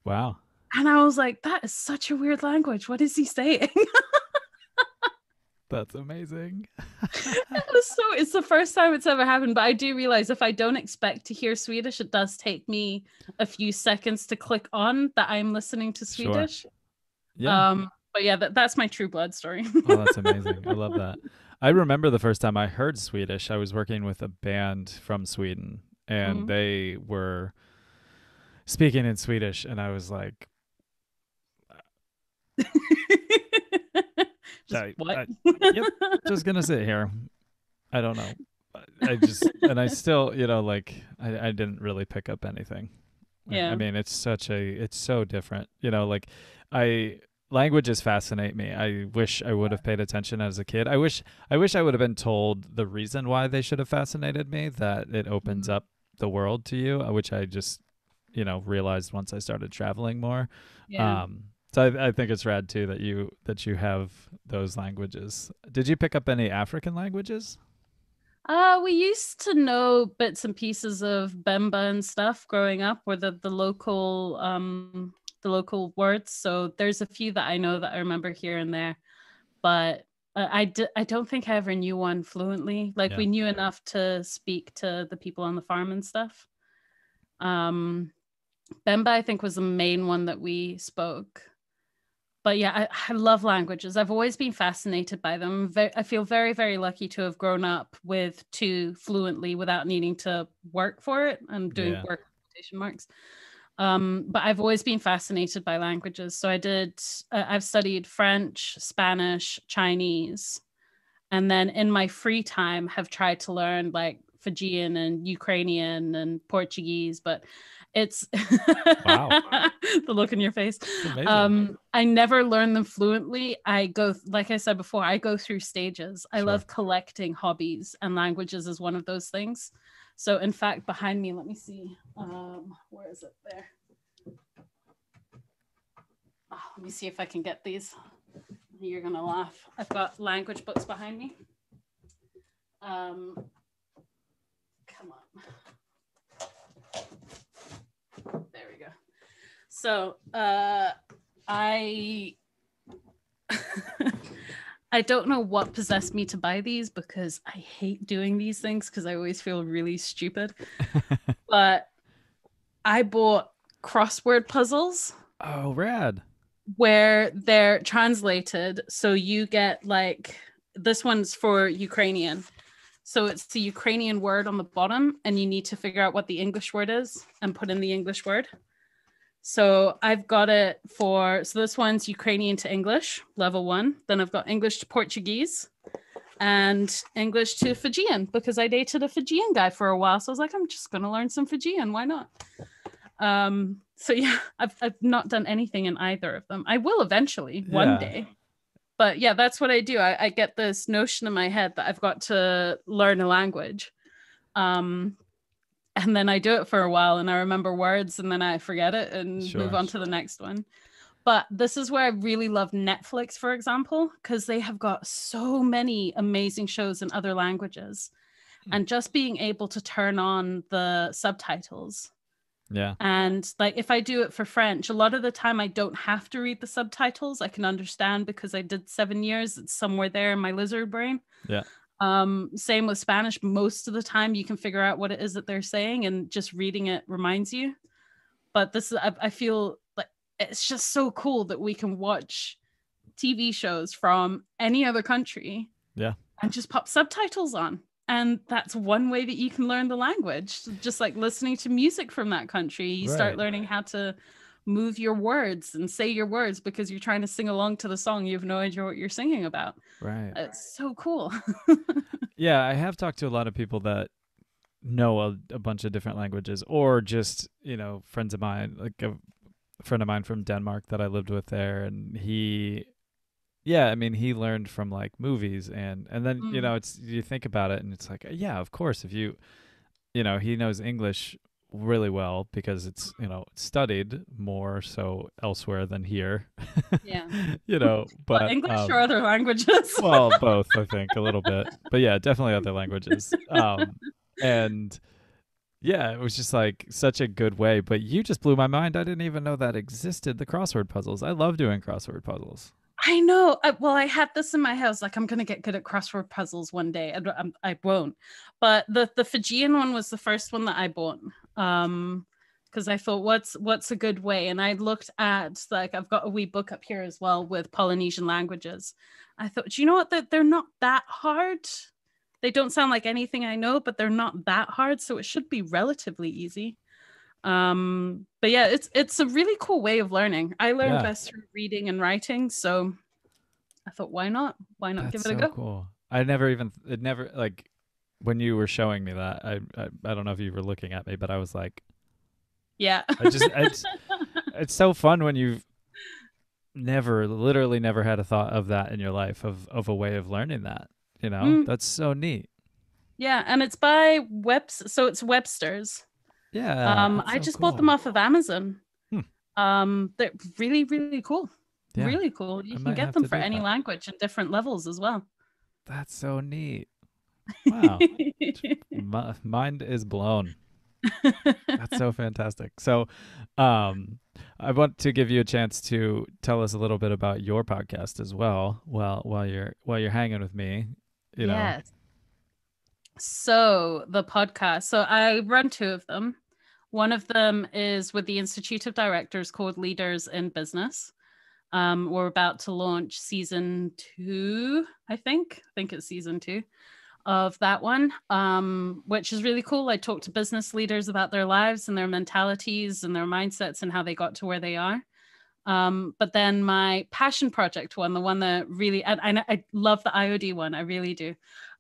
Wow. And I was like, that is such a weird language. What is he saying? That's amazing. It's the first time it's ever happened, but I do realize if I don't expect to hear Swedish, it does take me a few seconds to click on that I'm listening to Sure. Swedish. Yeah. But yeah, that's my True Blood story. Oh, that's amazing. I love that. I remember the first time I heard Swedish, I was working with a band from Sweden and Mhm. they were speaking in Swedish, and I was like, Just what? yep, just gonna sit here. I don't know. I just, and I still, like I didn't really pick up anything. I Yeah. mean, it's so different, like I, languages fascinate me. I wish I would have paid attention as a kid. I wish I would have been told the reason why they should have fascinated me, that it opens Mhm. up the world to you, which I just, realized once I started traveling more. Yeah. So I think it's rad too that you have those languages. Did you pick up any African languages? We used to know bits and pieces of Bemba and stuff growing up, or the local words. So there's a few that I know that I remember here and there, but I don't think I ever knew one fluently. Like Yeah. we knew enough to speak to the people on the farm and stuff. Um, Bemba, I think, was the main one that we spoke. But yeah, I love languages. I've always been fascinated by them. I feel very, very lucky to have grown up with two fluently without needing to work for it. I'm doing Yeah. work quotation marks. But I've always been fascinated by languages. So I've studied French, Spanish, Chinese, and then in my free time have tried to learn like Fijian and Ukrainian and Portuguese, but it's Wow. the look in your face. It's amazing. I never learn them fluently. Like I said before, I go through stages. I Sure. love collecting hobbies, and languages is one of those things. So in fact, behind me, let me see, where is it there? Oh, let me see if I can get these. You're gonna laugh. I've got language books behind me. Come on. There we go. So I I don't know what possessed me to buy these, because I hate doing these things because I always feel really stupid. But I bought crossword puzzles Oh, rad. where they're translated. So you get like, this one's for Ukrainian. So it's the Ukrainian word on the bottom, and you need to figure out what the English word is and put in the English word. So I've got it so this one's Ukrainian to English, level 1. Then I've got English to Portuguese and English to Fijian, because I dated a Fijian guy for a while. So I was like, I'm just going to learn some Fijian. Why not? So yeah, I've not done anything in either of them. I will eventually one day. But yeah, that's what I do. I get this notion in my head that I've got to learn a language. And then I do it for a while and I remember words, and then I forget it and move Sure. on to the next one. But this is where I really love Netflix, for example, because they have got so many amazing shows in other languages. And just being able to turn on the subtitles. Yeah. And like if I do it for French, a lot of the time I don't have to read the subtitles. I can understand because I did 7 years. It's somewhere there in my lizard brain. Yeah. Same with Spanish. Most of the time you can figure out what it is that they're saying, and just reading it reminds you. But this is, I feel like it's just so cool that we can watch TV shows from any other country. Yeah. And just pop subtitles on. And that's one way that you can learn the language. Just like listening to music from that country, you start learning how to move your words and say your words, because you're trying to sing along to the song. You have no idea what you're singing about. Right. It's so cool. Yeah, I have talked to a lot of people that know a bunch of different languages, or just, friends of mine, like a friend of mine from Denmark that I lived with there, and he learned from like movies, and then it's, you think about it and it's like, yeah, of course, if you he knows English really well because it's studied more so elsewhere than here. Yeah. But English or other languages? Well, both, I think, a little bit, but yeah, definitely other languages. And yeah, it was just like such a good way. But you just blew my mind. I didn't even know that existed, the crossword puzzles. I love doing crossword puzzles. I know. Well, I had this in my house. Like, I'm going to get good at crossword puzzles one day. I won't. But the Fijian one was the first one that I bought. Because I thought, what's a good way? And I looked at, like, I've got a wee book up here as well with Polynesian languages. I thought, do you know what? They're not that hard. They don't sound like anything I know, but they're not that hard. So it should be relatively easy. But yeah, it's a really cool way of learning. I learn Yeah. best through reading and writing, so I thought, why not? Why not That's give it a so go? cool. It never like when you were showing me that, I don't know if you were looking at me, but I was like, Yeah. it's so fun when you've literally never had a thought of that in your life of a way of learning that. Mm, That's so neat. yeah, and it's by so it's Webster's. Yeah, that's I so just bought them cool. off of Amazon. Hmm. They're really, really cool. Yeah, Really cool. I You can might get have them to for do any that. language and different levels as well. That's so neat. Wow, mind is blown. That's so fantastic. So, I want to give you a chance to tell us a little bit about your podcast as well, while you're hanging with me. You know. Yes. So the podcast. So I run two of them. One of them is with the Institute of Directors called Leaders in Business. We're about to launch season 2, I think. I think it's season 2 of that one, which is really cool. I talk to business leaders about their lives and their mentalities and their mindsets and how they got to where they are. But then my passion project one, the one that really, and I love the IOD one, I really do.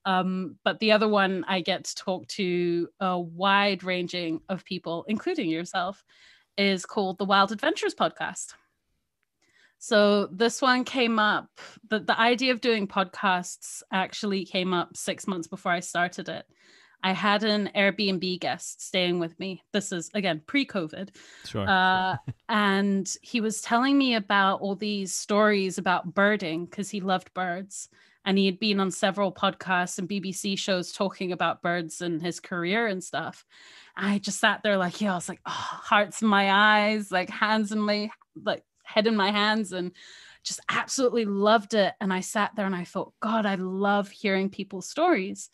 But the other one, I get to talk to a wide ranging of people, including yourself, is called the Wild Adventures podcast. So this one came up, the idea of doing podcasts actually came up 6 months before I started it. I had an Airbnb guest staying with me. This is, again, pre-COVID. Sure. And he was telling me about all these stories about birding because he loved birds. And he had been on several podcasts and BBC shows talking about birds and his career and stuff. I just sat there like, yeah, I was like, oh, hearts in my eyes, like hands in my, like head in my hands, and just absolutely loved it. And I sat there and I thought, God, I love hearing people's stories.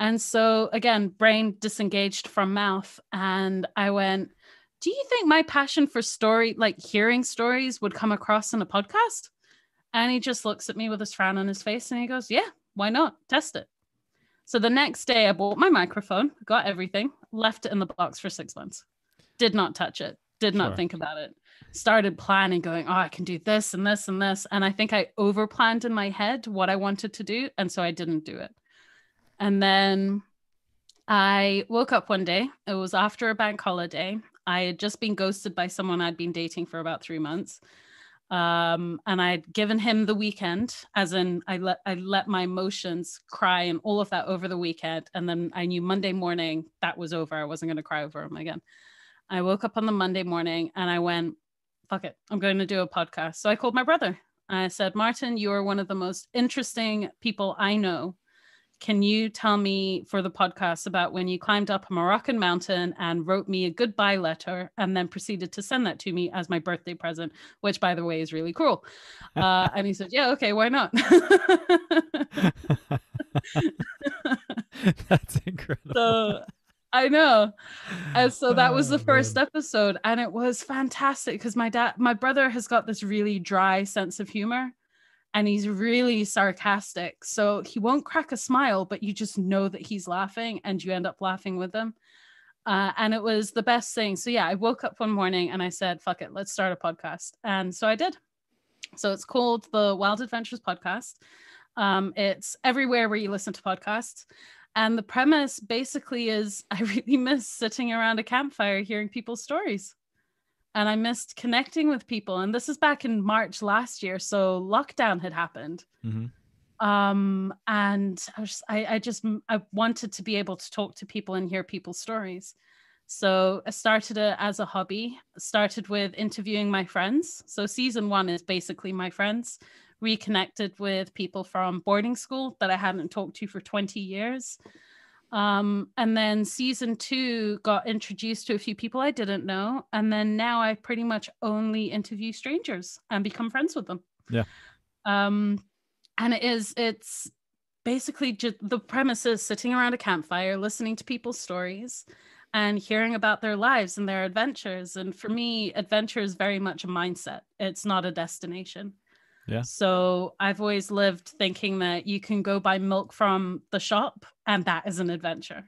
And so again, brain disengaged from mouth. And I went, do you think my passion for story, like hearing stories, would come across in a podcast? And he just looks at me with this frown on his face and he goes, yeah, why not? Test it. So the next day I bought my microphone, got everything, left it in the box for 6 months. Did not touch it, did not Sure. think about it. Started planning, going, oh, I can do this and this and this. And I think I over planned in my head what I wanted to do. And so I didn't do it. And then I woke up one day. It was after a bank holiday. I had just been ghosted by someone I'd been dating for about 3 months. And I'd given him the weekend, as in I let my emotions cry and all of that over the weekend. And then I knew Monday morning that was over. I wasn't going to cry over him again. I woke up on the Monday morning and I went, fuck it, I'm going to do a podcast. So I called my brother. I said, Martin, you are one of the most interesting people I know. Can you tell me for the podcast about when you climbed up a Moroccan mountain and wrote me a goodbye letter and then proceeded to send that to me as my birthday present, which, by the way, is really cruel. And he said, yeah, okay, why not? That's incredible. So I know. And so that was the Oh, first man. episode. And it was fantastic because my brother has got this really dry sense of humor. And he's really sarcastic. So he won't crack a smile, but you just know that he's laughing and you end up laughing with him. And it was the best thing. So yeah, I woke up one morning and I said, fuck it, let's start a podcast. And so I did. So it's called the Wild Adventures Podcast. It's everywhere where you listen to podcasts. And the premise basically is I really miss sitting around a campfire hearing people's stories. And I missed connecting with people. And this is back in March last year. So lockdown had happened. Mm-hmm. And I wanted to be able to talk to people and hear people's stories. So I started it as a hobby, started with interviewing my friends. So season 1 is basically my friends, reconnected with people from boarding school that I hadn't talked to for 20 years. And then season 2 got introduced to a few people I didn't know. And then now I pretty much only interview strangers and become friends with them. Yeah. And it's basically just the premise is sitting around a campfire, listening to people's stories and hearing about their lives and their adventures. And for me, adventure is very much a mindset. It's not a destination. Yeah. So I've always lived thinking that you can go buy milk from the shop and that is an adventure.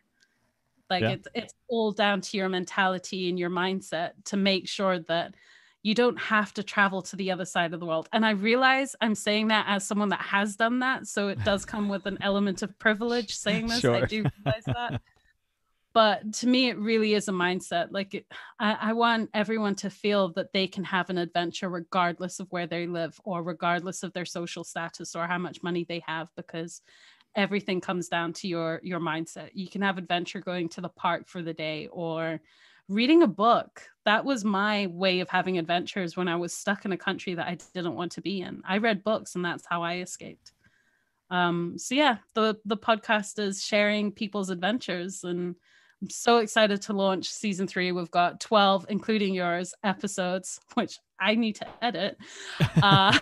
Like Yeah. it's all down to your mentality and your mindset to make sure that you don't have to travel to the other side of the world. And I realize I'm saying that as someone that has done that. So it does come with an element of privilege saying this. I Sure. do realize that. But to me, it really is a mindset. Like I want everyone to feel that they can have an adventure regardless of where they live or regardless of their social status or how much money they have, because everything comes down to your mindset. You can have adventure going to the park for the day or reading a book. That was my way of having adventures when I was stuck in a country that I didn't want to be in. I read books and that's how I escaped. So yeah, the podcast is sharing people's adventures, and I'm so excited to launch season 3. We've got 12, including yours, episodes, which I need to edit. Uh,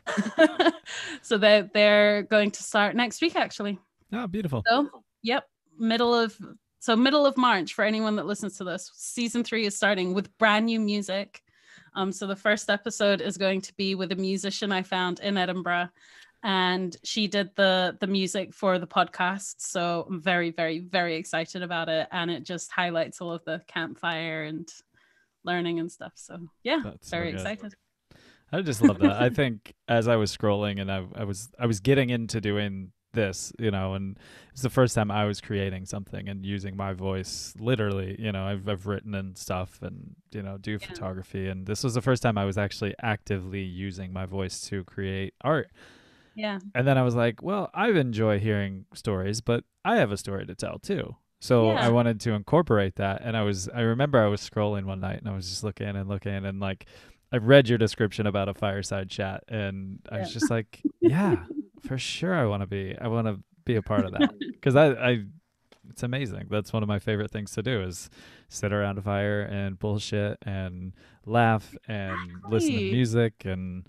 so they're going to start next week, actually. Oh, beautiful. So, yep, middle of March for anyone that listens to this. Season 3 is starting with brand new music. So the first episode is going to be with a musician I found in Edinburgh, and she did the music for the podcast. So I'm very, very, very excited about it, and it just highlights all of the campfire and learning and stuff. So yeah, That's very so good. excited. I just love that. I think as I was scrolling and I was getting into doing this, and it's the first time I was creating something and using my voice literally. I've written and stuff and do photography, and this was the first time I was actually actively using my voice to create art. Yeah. And then I was like, well, I enjoy hearing stories, but I have a story to tell too. So I wanted to incorporate that. And I remember I was scrolling one night and I was just looking and like, I read your description about a fireside chat and I was just like, yeah, for sure. I want to be a part of that. Cause it's amazing. That's one of my favorite things to do is sit around a fire and bullshit and laugh and listen to music and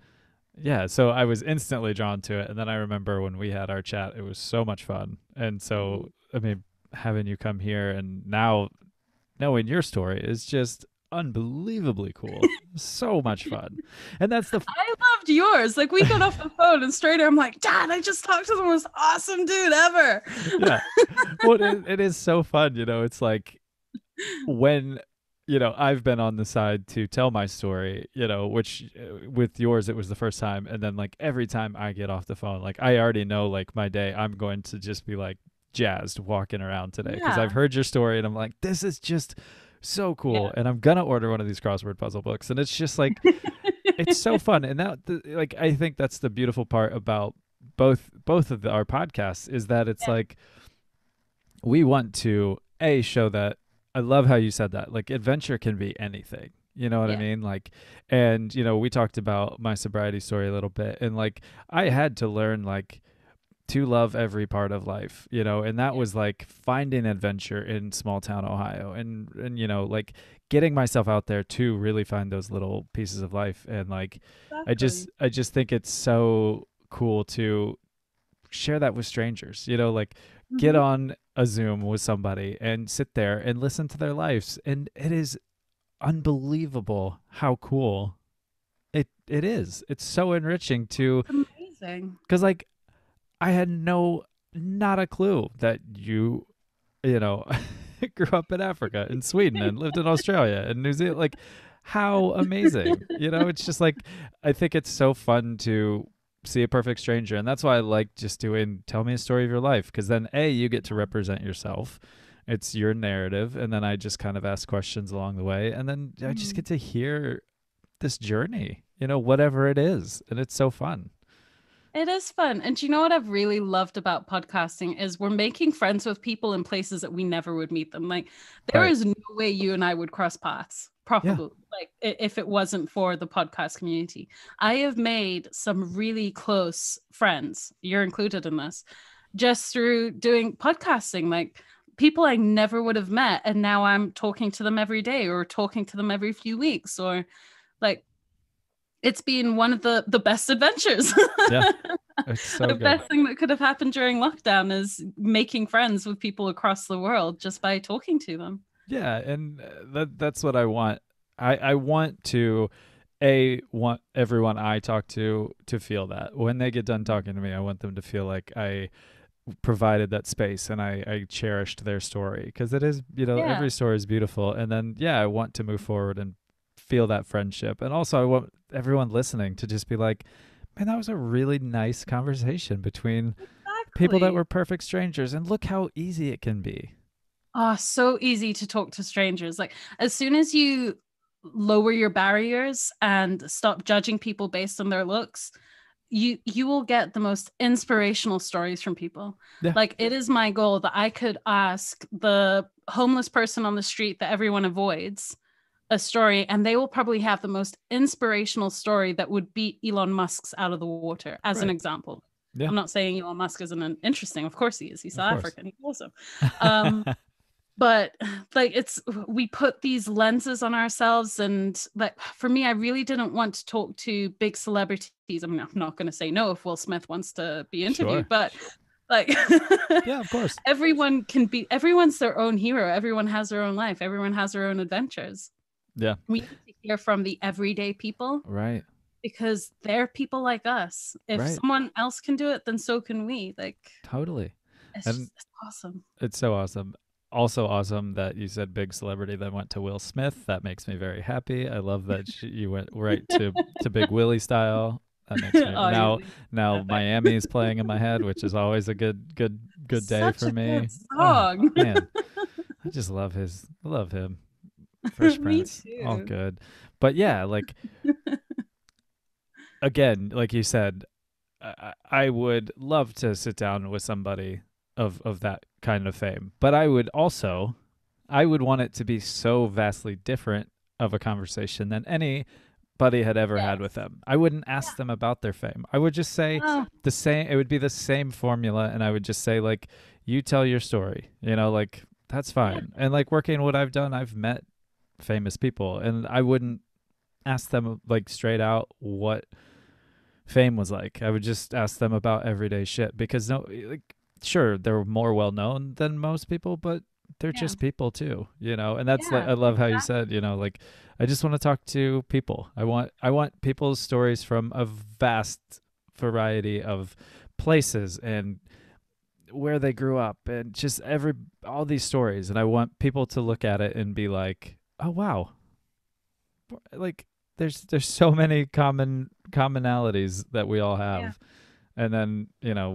yeah, so I was instantly drawn to it. And then I remember when we had our chat, it was so much fun. And so, I mean, having you come here and now knowing your story is just unbelievably cool. So much fun. And that's I loved yours. Like we got off the phone and straight I'm like, Dad, I just talked to the most awesome dude ever. Yeah. Well, it is so fun. It's like when I've been on the side to tell my story, which with yours, it was the first time. And then like every time I get off the phone, like I already know like my day, I'm going to just be like jazzed walking around today because I've heard your story and I'm like, this is just so cool. Yeah. And I'm going to order one of these crossword puzzle books. And it's just like, it's so fun. And like, I think that's the beautiful part about both of our podcasts is that it's like, we want to show that I love how you said that. Like adventure can be anything. You know what I mean? Like, and we talked about my sobriety story a little bit and like, I had to learn like to love every part of life, and that was like finding adventure in small town Ohio and like getting myself out there to really find those little pieces of life. And like, exactly. I just think it's so cool to share that with strangers, like get on a Zoom with somebody and sit there and listen to their lives. And it is unbelievable how cool it is. It's so enriching to amazing. Cause like I had not a clue that you grew up in Africa and Sweden and lived in Australia and New Zealand. Like how amazing, it's just like, I think it's so fun to see a perfect stranger. And that's why I like just doing tell me a story of your life. Because then you get to represent yourself. It's your narrative. And then I just kind of ask questions along the way. And then I just get to hear this journey, whatever it is. And it's so fun. It is fun. And do you know what I've really loved about podcasting is we're making friends with people in places that we never would meet them. Like there is no way you and I would cross paths properly, like if it wasn't for the podcast community. I have made some really close friends, you're included in this, just through doing podcasting, like people I never would have met. And now I'm talking to them every day or talking to them every few weeks or like, it's been one of the best adventures. Yeah, it's so the good. best thing that could have happened during lockdown is making friends with people across the world just by talking to them. Yeah, and that's what I want. I want to want everyone I talk to feel that when they get done talking to me, I want them to feel like I provided that space, and I cherished their story, because it is, Yeah. every story is beautiful. And then, I want to move forward and feel that friendship. And also I want everyone listening to just be like, man, that was a really nice conversation between people that Exactly. were perfect strangers. And look how easy it can be. Oh, so easy to talk to strangers. Like as soon as you lower your barriers and stop judging people based on their looks, you will get the most inspirational stories from people. Yeah. Like it is my goal that I could ask the homeless person on the street that everyone avoids a story, and they will probably have the most inspirational story that would beat Elon Musk's out of the water, as an Right. example. Yeah. I'm not saying Elon Musk isn't interesting. Of course he is. He's Of South course. African. He's awesome. Um, but like we put these lenses on ourselves, and like for me, I really didn't want to talk to big celebrities. I mean, I'm not going to say no if Will Smith wants to be interviewed, Sure. but like Yeah, of course. everyone's their own hero. Everyone has their own life. Everyone has their own adventures. Yeah. We need to hear from the everyday people, Right. because they're people like us. If Right. someone else can do it, then so can we. Like Totally. And it's awesome. it's so awesome. Also awesome that you said big celebrity, then went to Will Smith. That makes me very happy. I love that you went right to Big Willie style. That makes me Oh, now Miami is playing in my head, which is always a good day such for a me. good Oh song. man, I just love him. Fresh Me Prince, all too. good. But yeah, like again, like you said, I would love to sit down with somebody of that kind of fame, but I would want it to be so vastly different of a conversation than anybody had ever had with Yes. them. I wouldn't ask them about their fame. I would just say Oh, the same. It would be the same formula, and I would just say like, you tell your story. Like that's yeah. fine. And like working what I've done, I've met famous people, and I wouldn't ask them like straight out what fame was like. I would just ask them about everyday shit, because no, like, sure, they're more well known than most people, but they're Yeah. just people too, And that's like, Yeah. I love how you Exactly. said, like, I just want to talk to people. I want people's stories from a vast variety of places and where they grew up, and just all these stories, and I want people to look at it and be like, oh wow, like there's so many commonalities that we all Yeah. have. And then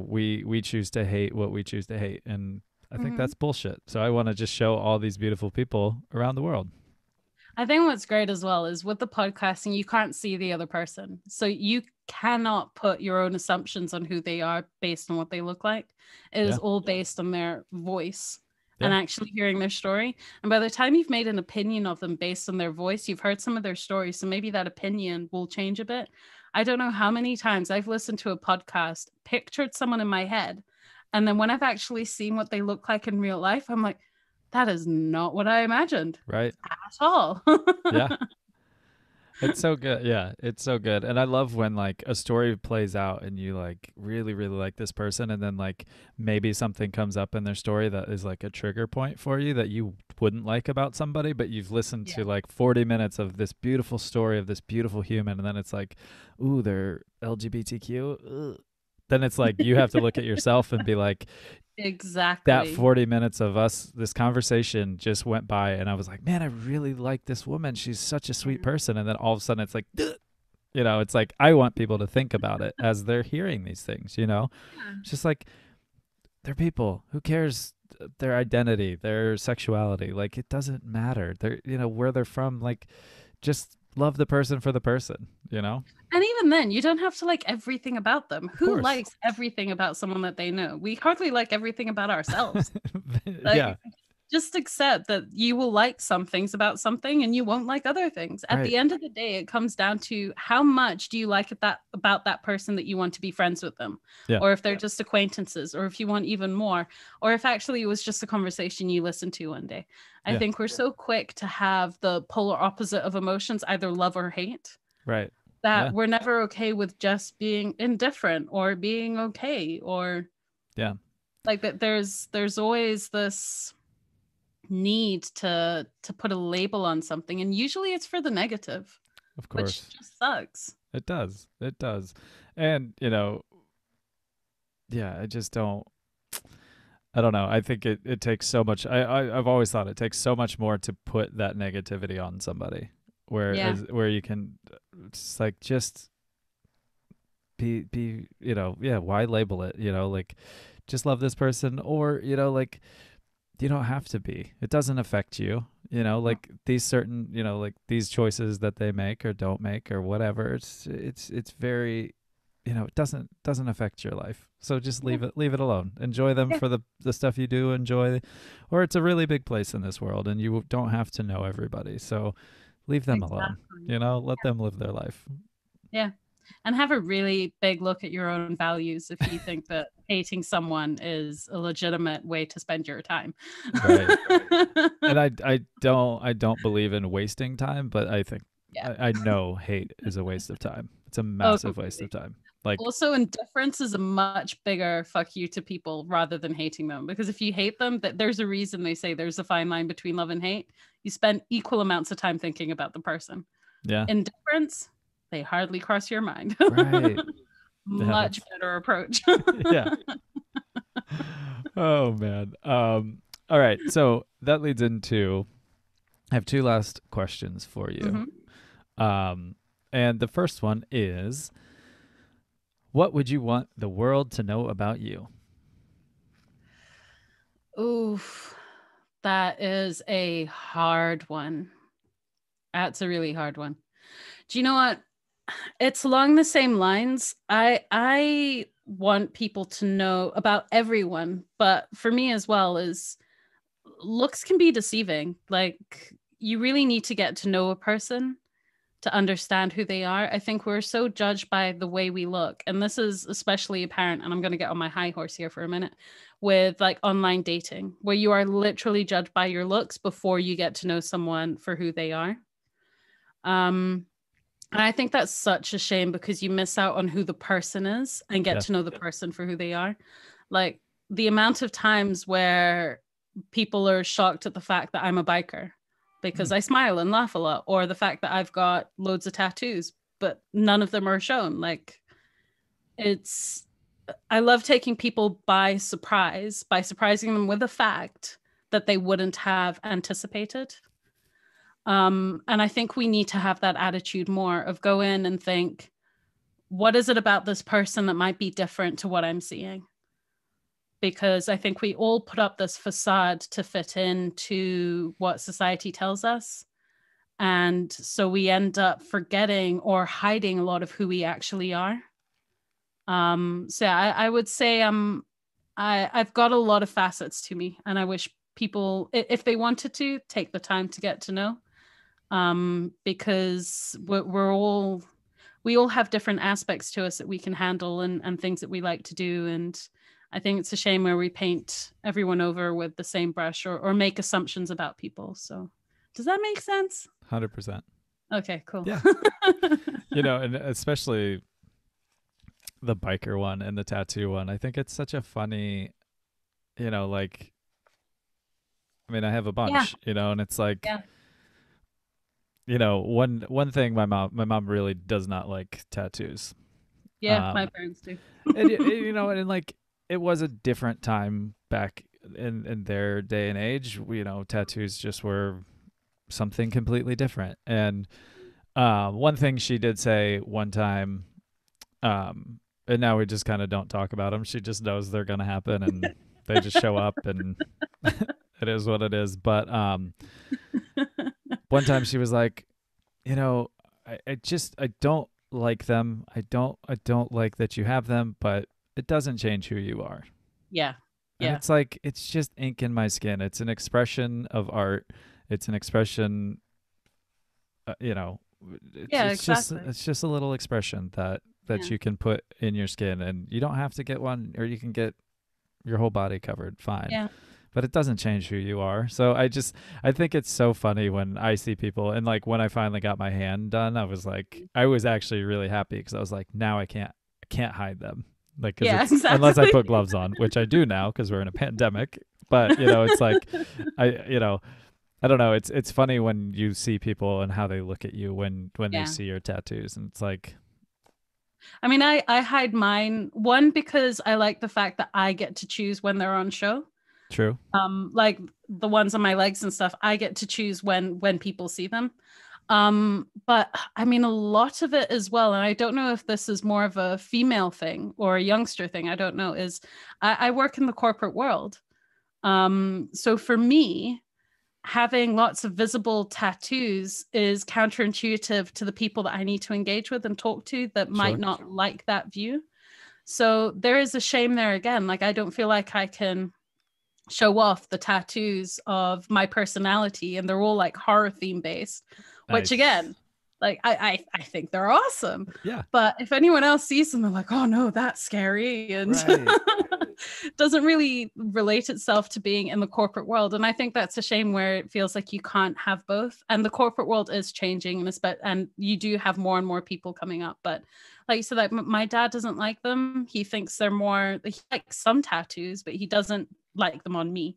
we choose to hate what we choose to hate, and I think Mhm. that's bullshit. So I want to just show all these beautiful people around the world. I think what's great as well is with the podcasting, you can't see the other person. So you cannot put your own assumptions on who they are based on what they look like. It is Yeah. all based on their voice and Yeah. actually hearing their story. And by the time you've made an opinion of them based on their voice, you've heard some of their stories. So maybe that opinion will change a bit. I don't know how many times I've listened to a podcast, pictured someone in my head, and then when I've actually seen what they look like in real life, I'm like, that is not what I imagined Right. at all. Yeah. It's so good. Yeah, it's so good. And I love when like a story plays out and you like really, really like this person, and then like maybe something comes up in their story that is like a trigger point for you that you wouldn't like about somebody, but you've listened Yeah. to like 40 minutes of this beautiful story of this beautiful human, and then it's like, ooh, they're LGBTQ. Ugh. Then it's like you have to look at yourself and be like, that Exactly. 40 minutes of us, this conversation just went by, and I was like, man, I really like this woman. She's such a sweet Yeah. person. And then all of a sudden it's like, "Duh." It's like, I want people to think about it as they're hearing these things. Yeah. It's just like, they're people. Who cares their identity, their sexuality? Like, it doesn't matter. Where they're from. Like, just love the person for the person. And even then, you don't have to like everything about them. Of Who course. likes everything about someone that they know? We hardly like everything about ourselves. Yeah. Like, just accept that you will like some things about something and you won't like other things. At Right. the end of the day, it comes down to how much do you like that about that person that you want to be friends with them, Yeah. or if they're just acquaintances, or if you want even more, or if actually it was just a conversation you listened to one day. I Yeah. think we're so quick to have the polar opposite of emotions, either love or hate, Right. that Yeah. we're never okay with just being indifferent or being okay, or Yeah. like that there's always this need to put a label on something, and usually it's for the negative, Of which course. just sucks. It does. It does. And, yeah, I just don't. I don't know. I think it takes so much. I've always thought it takes so much more to put that negativity on somebody, Yeah. where you can, it's like just be yeah. Why label it? Like just love this person, or like you don't have to be. It doesn't affect you. Like these certain like these choices that they make or don't make or whatever. It's very it doesn't affect your life, so just Yeah. leave it alone. Enjoy them Yeah. for the stuff you do enjoy, or it's a really big place in this world and you don't have to know everybody, so leave them alone. Exactly. Let them live their life. Yeah. And have a really big look at your own values if you think that hating someone is a legitimate way to spend your time. Right. And I don't believe in wasting time, but I think Yeah. I know hate is a waste of time. It's a Oh, massive waste of completely. time. Like, Also, indifference is a much bigger fuck you to people rather than hating them. Because if you hate them, that there's a reason they say there's a fine line between love and hate. You spend equal amounts of time thinking about the person. yeah, Indifference, they hardly cross your mind. right. Yeah, Much better approach. yeah. Oh man. All right. So that leads into, I have two last questions for you. Mhm. And the first one is, what would you want the world to know about you? Oof, that is a hard one. That's a really hard one. Do you know what? It's along the same lines. I want people to know about everyone, but for me as well is looks can be deceiving. Like you really need to get to know a person to understand who they are. I think we're so judged by the way we look. And this is especially apparent, and I'm going to get on my high horse here for a minute, with like online dating, where you are literally judged by your looks before you get to know someone for who they are. Um, and I think that's such a shame because you miss out on who the person is and get Yeah. to know the person for who they are. Like the amount of times where people are shocked at the fact that I'm a biker because Hmm. I smile and laugh a lot, or the fact that I've got loads of tattoos, but none of them are shown. Like it's, I love taking people by surprise, by surprising them with a fact that they wouldn't have anticipated. And I think we need to have that attitude more of go in and think, what is it about this person that might be different to what I'm seeing? Because I think we all put up this facade to fit into what society tells us. And so we end up forgetting or hiding a lot of who we actually are. So I would say I've got a lot of facets to me, and I wish people, if they wanted to, take the time to get to know. Because we all have different aspects to us that we can handle and things that we like to do. And I think it's a shame where we paint everyone over with the same brush or make assumptions about people. So does that make sense? 100%. Okay, cool. Yeah. And especially the biker one and the tattoo one. I think it's such a funny, like, I mean, I have a Yeah. bunch, and it's like, Yeah. one thing my mom really does not like tattoos. Yeah. My Um, parents do. and like it was a different time back in their day and age. Tattoos just were something completely different. And one thing she did say one time, and now we just kind of don't talk about them. She just knows they're gonna happen, and they just show up, and it is what it is. But one time she was like, I don't like them. I don't like that you have them, but it doesn't change who you are. Yeah. And Yeah. it's like it's just ink in my skin. It's an expression of art. It's an expression, uh, you know, it's Yeah, it's just exactly. it's just a little expression that Yeah. you can put in your skin, and you don't have to get one, or you can get your whole body covered, fine. Yeah. But it doesn't change who you are. So I think it's so funny when I see people, and like when I finally got my hand done, I was actually really happy because I was like, now I can't hide them. Like, cause Yeah, it's, unless I exactly. put gloves on, which I do now cause we're in a pandemic, but it's like, I, I don't know. It's funny when you see people and how they look at you when they Yeah. see your tattoos, and it's like, I mean, I hide mine, one, because I like the fact that I get to choose when they're on show. True. Like the ones on my legs and stuff, I get to choose when people see them. But I mean, a lot of it as well, and I don't know if this is more of a female thing or a youngster thing, I don't know, is I work in the corporate world. So for me, having lots of visible tattoos is counterintuitive to the people that I need to engage with and talk to that might not like that view. So there is a shame there again. Like, I don't feel like I can show off the tattoos of my personality, and they're all like horror theme based, which again, like I think they're awesome. Yeah. But if anyone else sees them, they're like, oh no, that's scary. And doesn't really relate itself to being in the corporate world. And I think that's a shame, where it feels like you can't have both. And the corporate world is changing, and you do have more and more people coming up. But like you said, like my dad doesn't like them. He thinks they're more, he likes some tattoos, but he doesn't like them on me.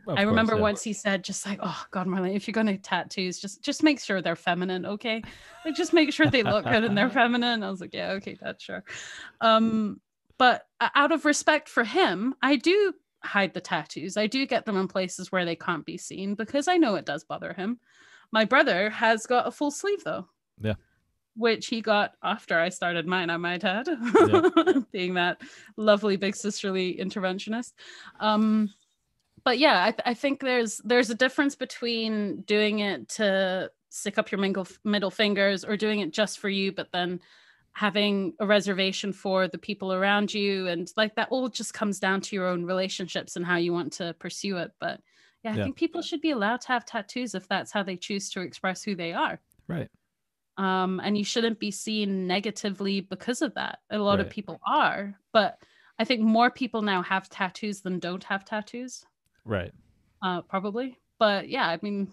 I remember once he said, just like, oh God, Marlene, if you're going to tattoos, just make sure they're feminine, okay? Like, just make sure they look good and they're feminine. I was like, yeah, okay, that's sure. But out of respect for him, I do hide the tattoos. I do get them in places where they can't be seen, because I know it does bother him. My brother has got a full sleeve though. Yeah. Which he got after I started mine, I might add, being that lovely big sisterly interventionist. But yeah, I think there's a difference between doing it to stick up your middle fingers, or doing it just for you, but then having a reservation for the people around you. And like, that all just comes down to your own relationships and how you want to pursue it. But yeah, I think people should be allowed to have tattoos if that's how they choose to express who they are. Right. And you shouldn't be seen negatively because of that. A lot of people are, but I think more people now have tattoos than don't have tattoos. Right. Probably. But yeah, I mean,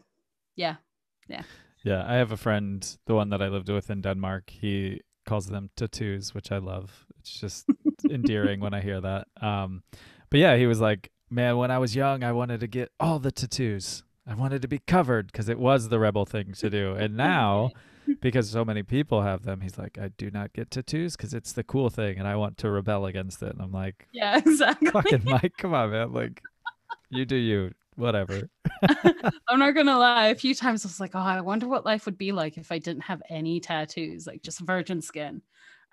yeah. I have a friend, the one that I lived with in Denmark, he calls them tattoos, which I love. It's just endearing when I hear that. But yeah, he was like, man, when I was young, I wanted to get all the tattoos. I wanted to be covered because it was the rebel thing to do. And now, because so many people have them, he's like, I do not get tattoos because it's the cool thing and I want to rebel against it. And I'm like, yeah, exactly. Fucking Mike, come on, man. Like, you do you, whatever. I'm not gonna lie, a few times I was like, oh, I wonder what life would be like if I didn't have any tattoos, like just virgin skin.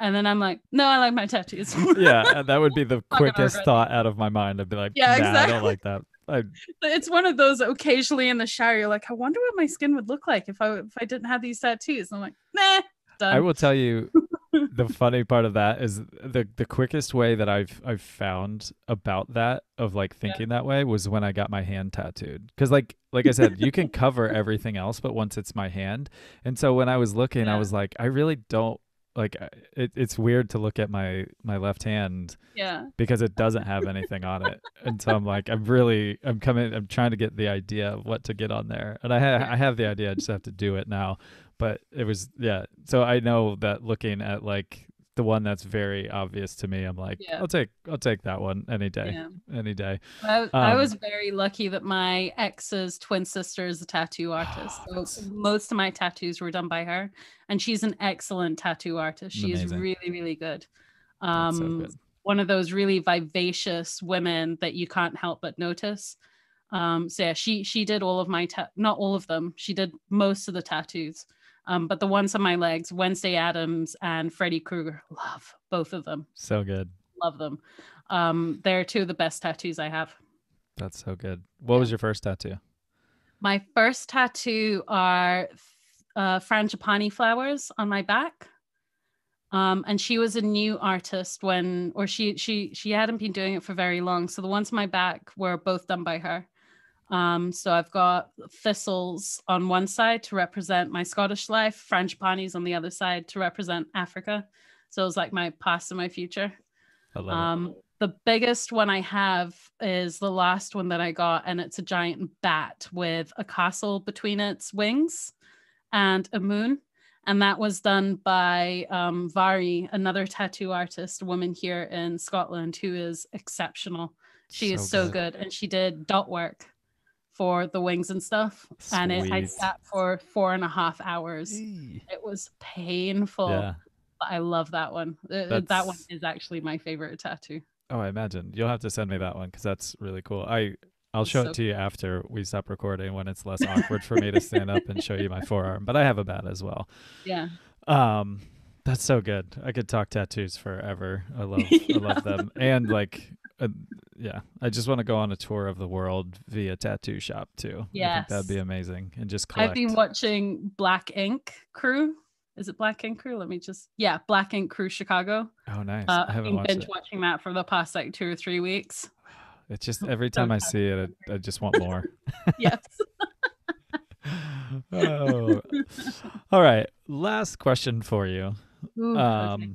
And then I'm like, no, I like my tattoos. Yeah, that would be the quickest thought out of my mind. I'd be like, yeah, exactly. I don't like that. It's one of those occasionally in the shower, you're like, I wonder what my skin would look like if I didn't have these tattoos. And I'm like, nah, done. I will tell you, the funny part of that is the quickest way that I've found about that, of like thinking that way, was when I got my hand tattooed. Because like I said, you can cover everything else, but once it's my hand. And so when I was looking, I was like, I really don't like it's weird to look at my left hand, because it doesn't have anything on it. And so I'm like, I'm trying to get the idea of what to get on there, and I have the idea. I just have to do it now. But it was so I know that looking at like the one that's very obvious to me, I'm like, I'll take that one any day. I was very lucky that my ex's twin sister is a tattoo artist. So most of my tattoos were done by her, and she's an excellent tattoo artist. She's really, really good. So good. One of those really vivacious women that you can't help but notice. So yeah, she did all of my not all of them. She did most of the tattoos. But the ones on my legs, Wednesday Addams and Freddy Krueger, love both of them. So good. Love them. They're two of the best tattoos I have. That's so good. What was your first tattoo? My first tattoo are frangipani flowers on my back. And she was a new artist she hadn't been doing it for very long. So the ones on my back were both done by her. So I've got thistles on one side to represent my Scottish life, frangipanis on the other side to represent Africa. So it was like my past and my future. I love it. The biggest one I have is the last one that I got, and it's a giant bat with a castle between its wings and a moon. And that was done by Vari, another tattoo artist, a woman here in Scotland who is exceptional. She is so good. And she did dot work for the wings and stuff. Sweet. And I sat for 4.5 hours. It was painful. Yeah. But I love that one. That one is actually my favorite tattoo. Oh, I imagine. You'll have to send me that one because that's really cool. I I'll show it to you after we stop recording when it's less awkward for me to stand up and show you my forearm. But I have a bat as well. Yeah. That's so good. I could talk tattoos forever. I love them. And like, yeah, I just want to go on a tour of the world via tattoo shop too. Yes. I think that'd be amazing. And just collect. I've been watching Black Ink Crew. Is it Black Ink Crew? Black Ink Crew Chicago. Oh, nice. I haven't watched binge watching that for the past like 2 or 3 weeks. It's just every time I see it, I just want more. Yes. Oh. All right. Last question for you. Ooh, okay.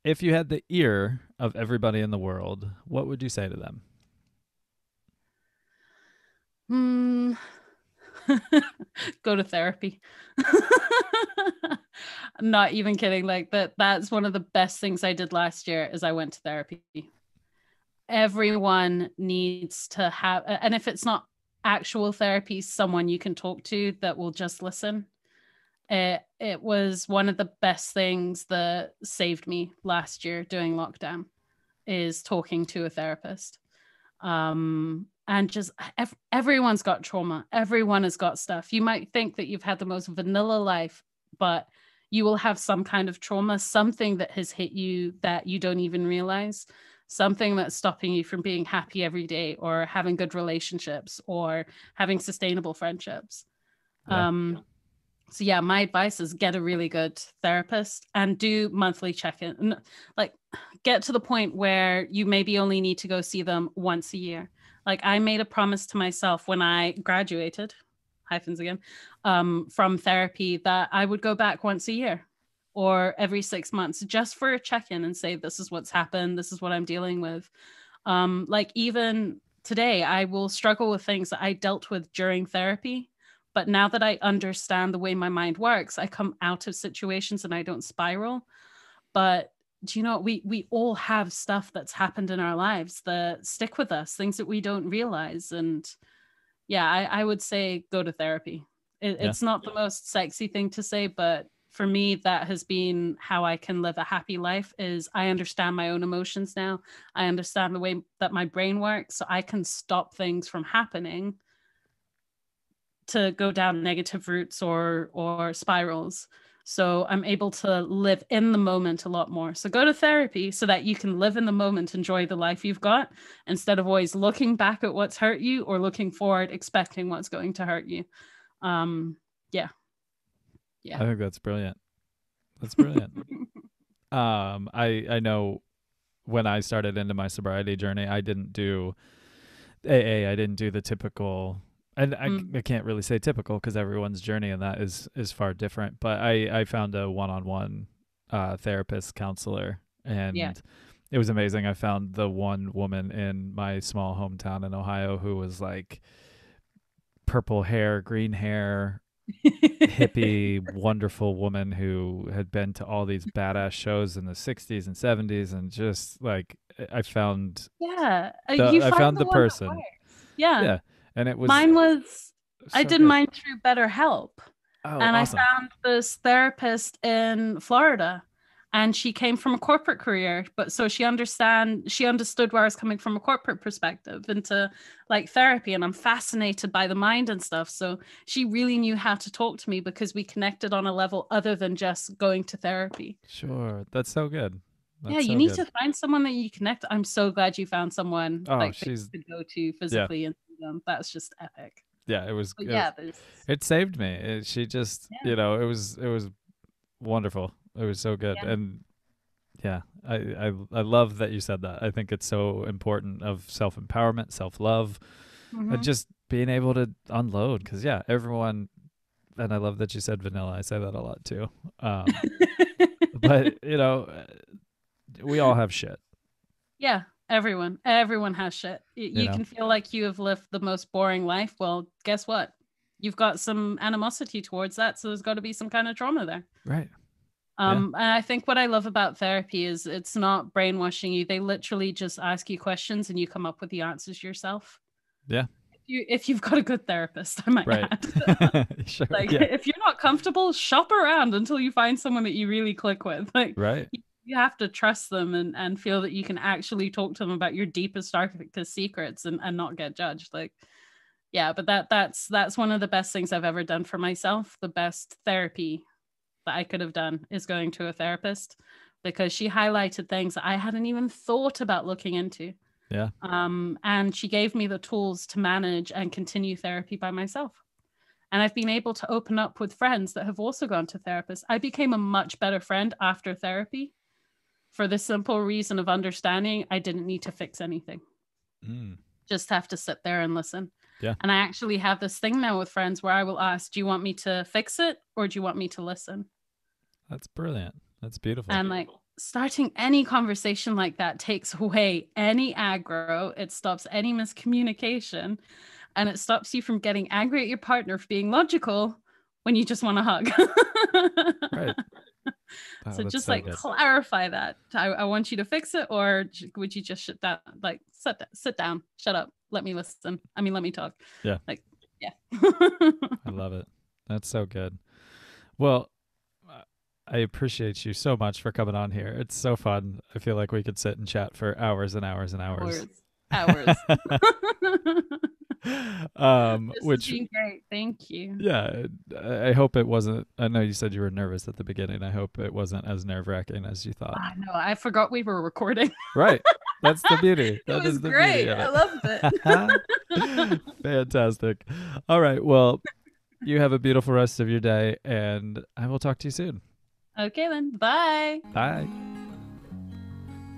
If you had the ear of everybody in the world, what would you say to them? Go to therapy. I'm not even kidding. Like that's one of the best things I did last year is I went to therapy. Everyone needs to have, and if it's not actual therapy, someone you can talk to that will just listen. It was one of the best things that saved me last year during lockdown is talking to a therapist. And just everyone's got trauma. Everyone has got stuff. You might think that you've had the most vanilla life, but you will have some kind of trauma, something that has hit you that you don't even realize, something that's stopping you from being happy every day or having good relationships or having sustainable friendships. Yeah. So yeah, my advice is get a really good therapist and do monthly check-in. Like get to the point where you maybe only need to go see them once a year. Like I made a promise to myself when I graduated, hyphens again, from therapy that I would go back once a year or every 6 months just for a check-in and say, this is what's happened. This is what I'm dealing with. Like even today, I will struggle with things that I dealt with during therapy. But now that I understand the way my mind works, I come out of situations and I don't spiral. But do you know, we all have stuff that's happened in our lives that stick with us, things that we don't realize. And yeah, I would say go to therapy. It's not the most sexy thing to say, but for me, that has been how I can live a happy life is I understand my own emotions now. I understand the way that my brain works, so I can stop things from happening to go down negative routes or spirals. So I'm able to live in the moment a lot more. So go to therapy so that you can live in the moment, enjoy the life you've got, instead of always looking back at what's hurt you or looking forward, expecting what's going to hurt you. Yeah. I think that's brilliant. That's brilliant. I know when I started into my sobriety journey, I didn't do AA. I didn't do the typical, and I can't really say typical because everyone's journey in that is far different. But I found a one-on-one therapist counselor, and it was amazing. I found the one woman in my small hometown in Ohio who was like purple hair, green hair, hippie, wonderful woman who had been to all these badass shows in the 60s and 70s, and just like I found the person. Yeah. And it was mine was so I did good. mine through BetterHelp. And awesome. I found this therapist in Florida, and she came from a corporate career, but so she understood where I was coming from a corporate perspective into like therapy, and I'm fascinated by the mind and stuff. So she really knew how to talk to me because we connected on a level other than just going to therapy. Sure. That's so good. You need to find someone that you connect. I'm so glad you found someone she's to go to physically and see them. That's just epic. Yeah, it was. It saved me. She just, it was wonderful. It was so good, and I love that you said that. I think it's so important of self-empowerment, self-love, and just being able to unload. Because everyone, and I love that you said vanilla. I say that a lot too. But we all have shit. Yeah. Everyone has shit. You can feel like you have lived the most boring life. Well, guess what? You've got some animosity towards that. So there's got to be some kind of trauma there. Right. And I think what I love about therapy is it's not brainwashing you. They literally just ask you questions and you come up with the answers yourself. Yeah. If you've got a good therapist, I might add. Sure, if you're not comfortable, shop around until you find someone that you really click with. Right. You have to trust them and feel that you can actually talk to them about your deepest, darkest secrets and not get judged. Like, yeah, but that's one of the best things I've ever done for myself. The best therapy that I could have done is going to a therapist, because she highlighted things that I hadn't even thought about looking into. Yeah. And she gave me the tools to manage and continue therapy by myself. And I've been able to open up with friends that have also gone to therapists. I became a much better friend after therapy, for the simple reason of understanding I didn't need to fix anything. Just have to sit there and listen. Yeah. And I actually have this thing now with friends where I will ask, do you want me to fix it or do you want me to listen? That's brilliant. That's beautiful. And like, starting any conversation like that takes away any aggro. It stops any miscommunication, and it stops you from getting angry at your partner for being logical when you just want to hug. Right. Wow, So just so like good. clarify that. I want you to fix it, or would you just shut down? Like, sit down, shut up, let me listen. I mean, let me talk. Yeah. Like, yeah. I love it. That's so good. Well, I appreciate you so much for coming on here. It's so fun. I feel like we could sit and chat for hours and hours and hours. Hours. This Which has been great. Thank you. Yeah, I hope it wasn't. I know you said you were nervous at the beginning. I hope it wasn't as nerve-wracking as you thought. No, I forgot we were recording. Right. That's the beauty. It was great. I loved it. Fantastic. All right. Well, you have a beautiful rest of your day, and I will talk to you soon. Okay, then. Bye. Bye.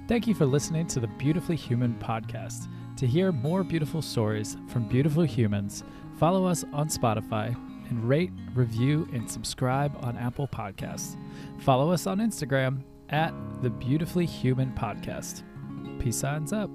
Thank you for listening to the Beautifully Human podcast. To hear more beautiful stories from beautiful humans, follow us on Spotify and rate, review, and subscribe on Apple Podcasts. Follow us on Instagram at the Beautifully Human Podcast. Peace signs up.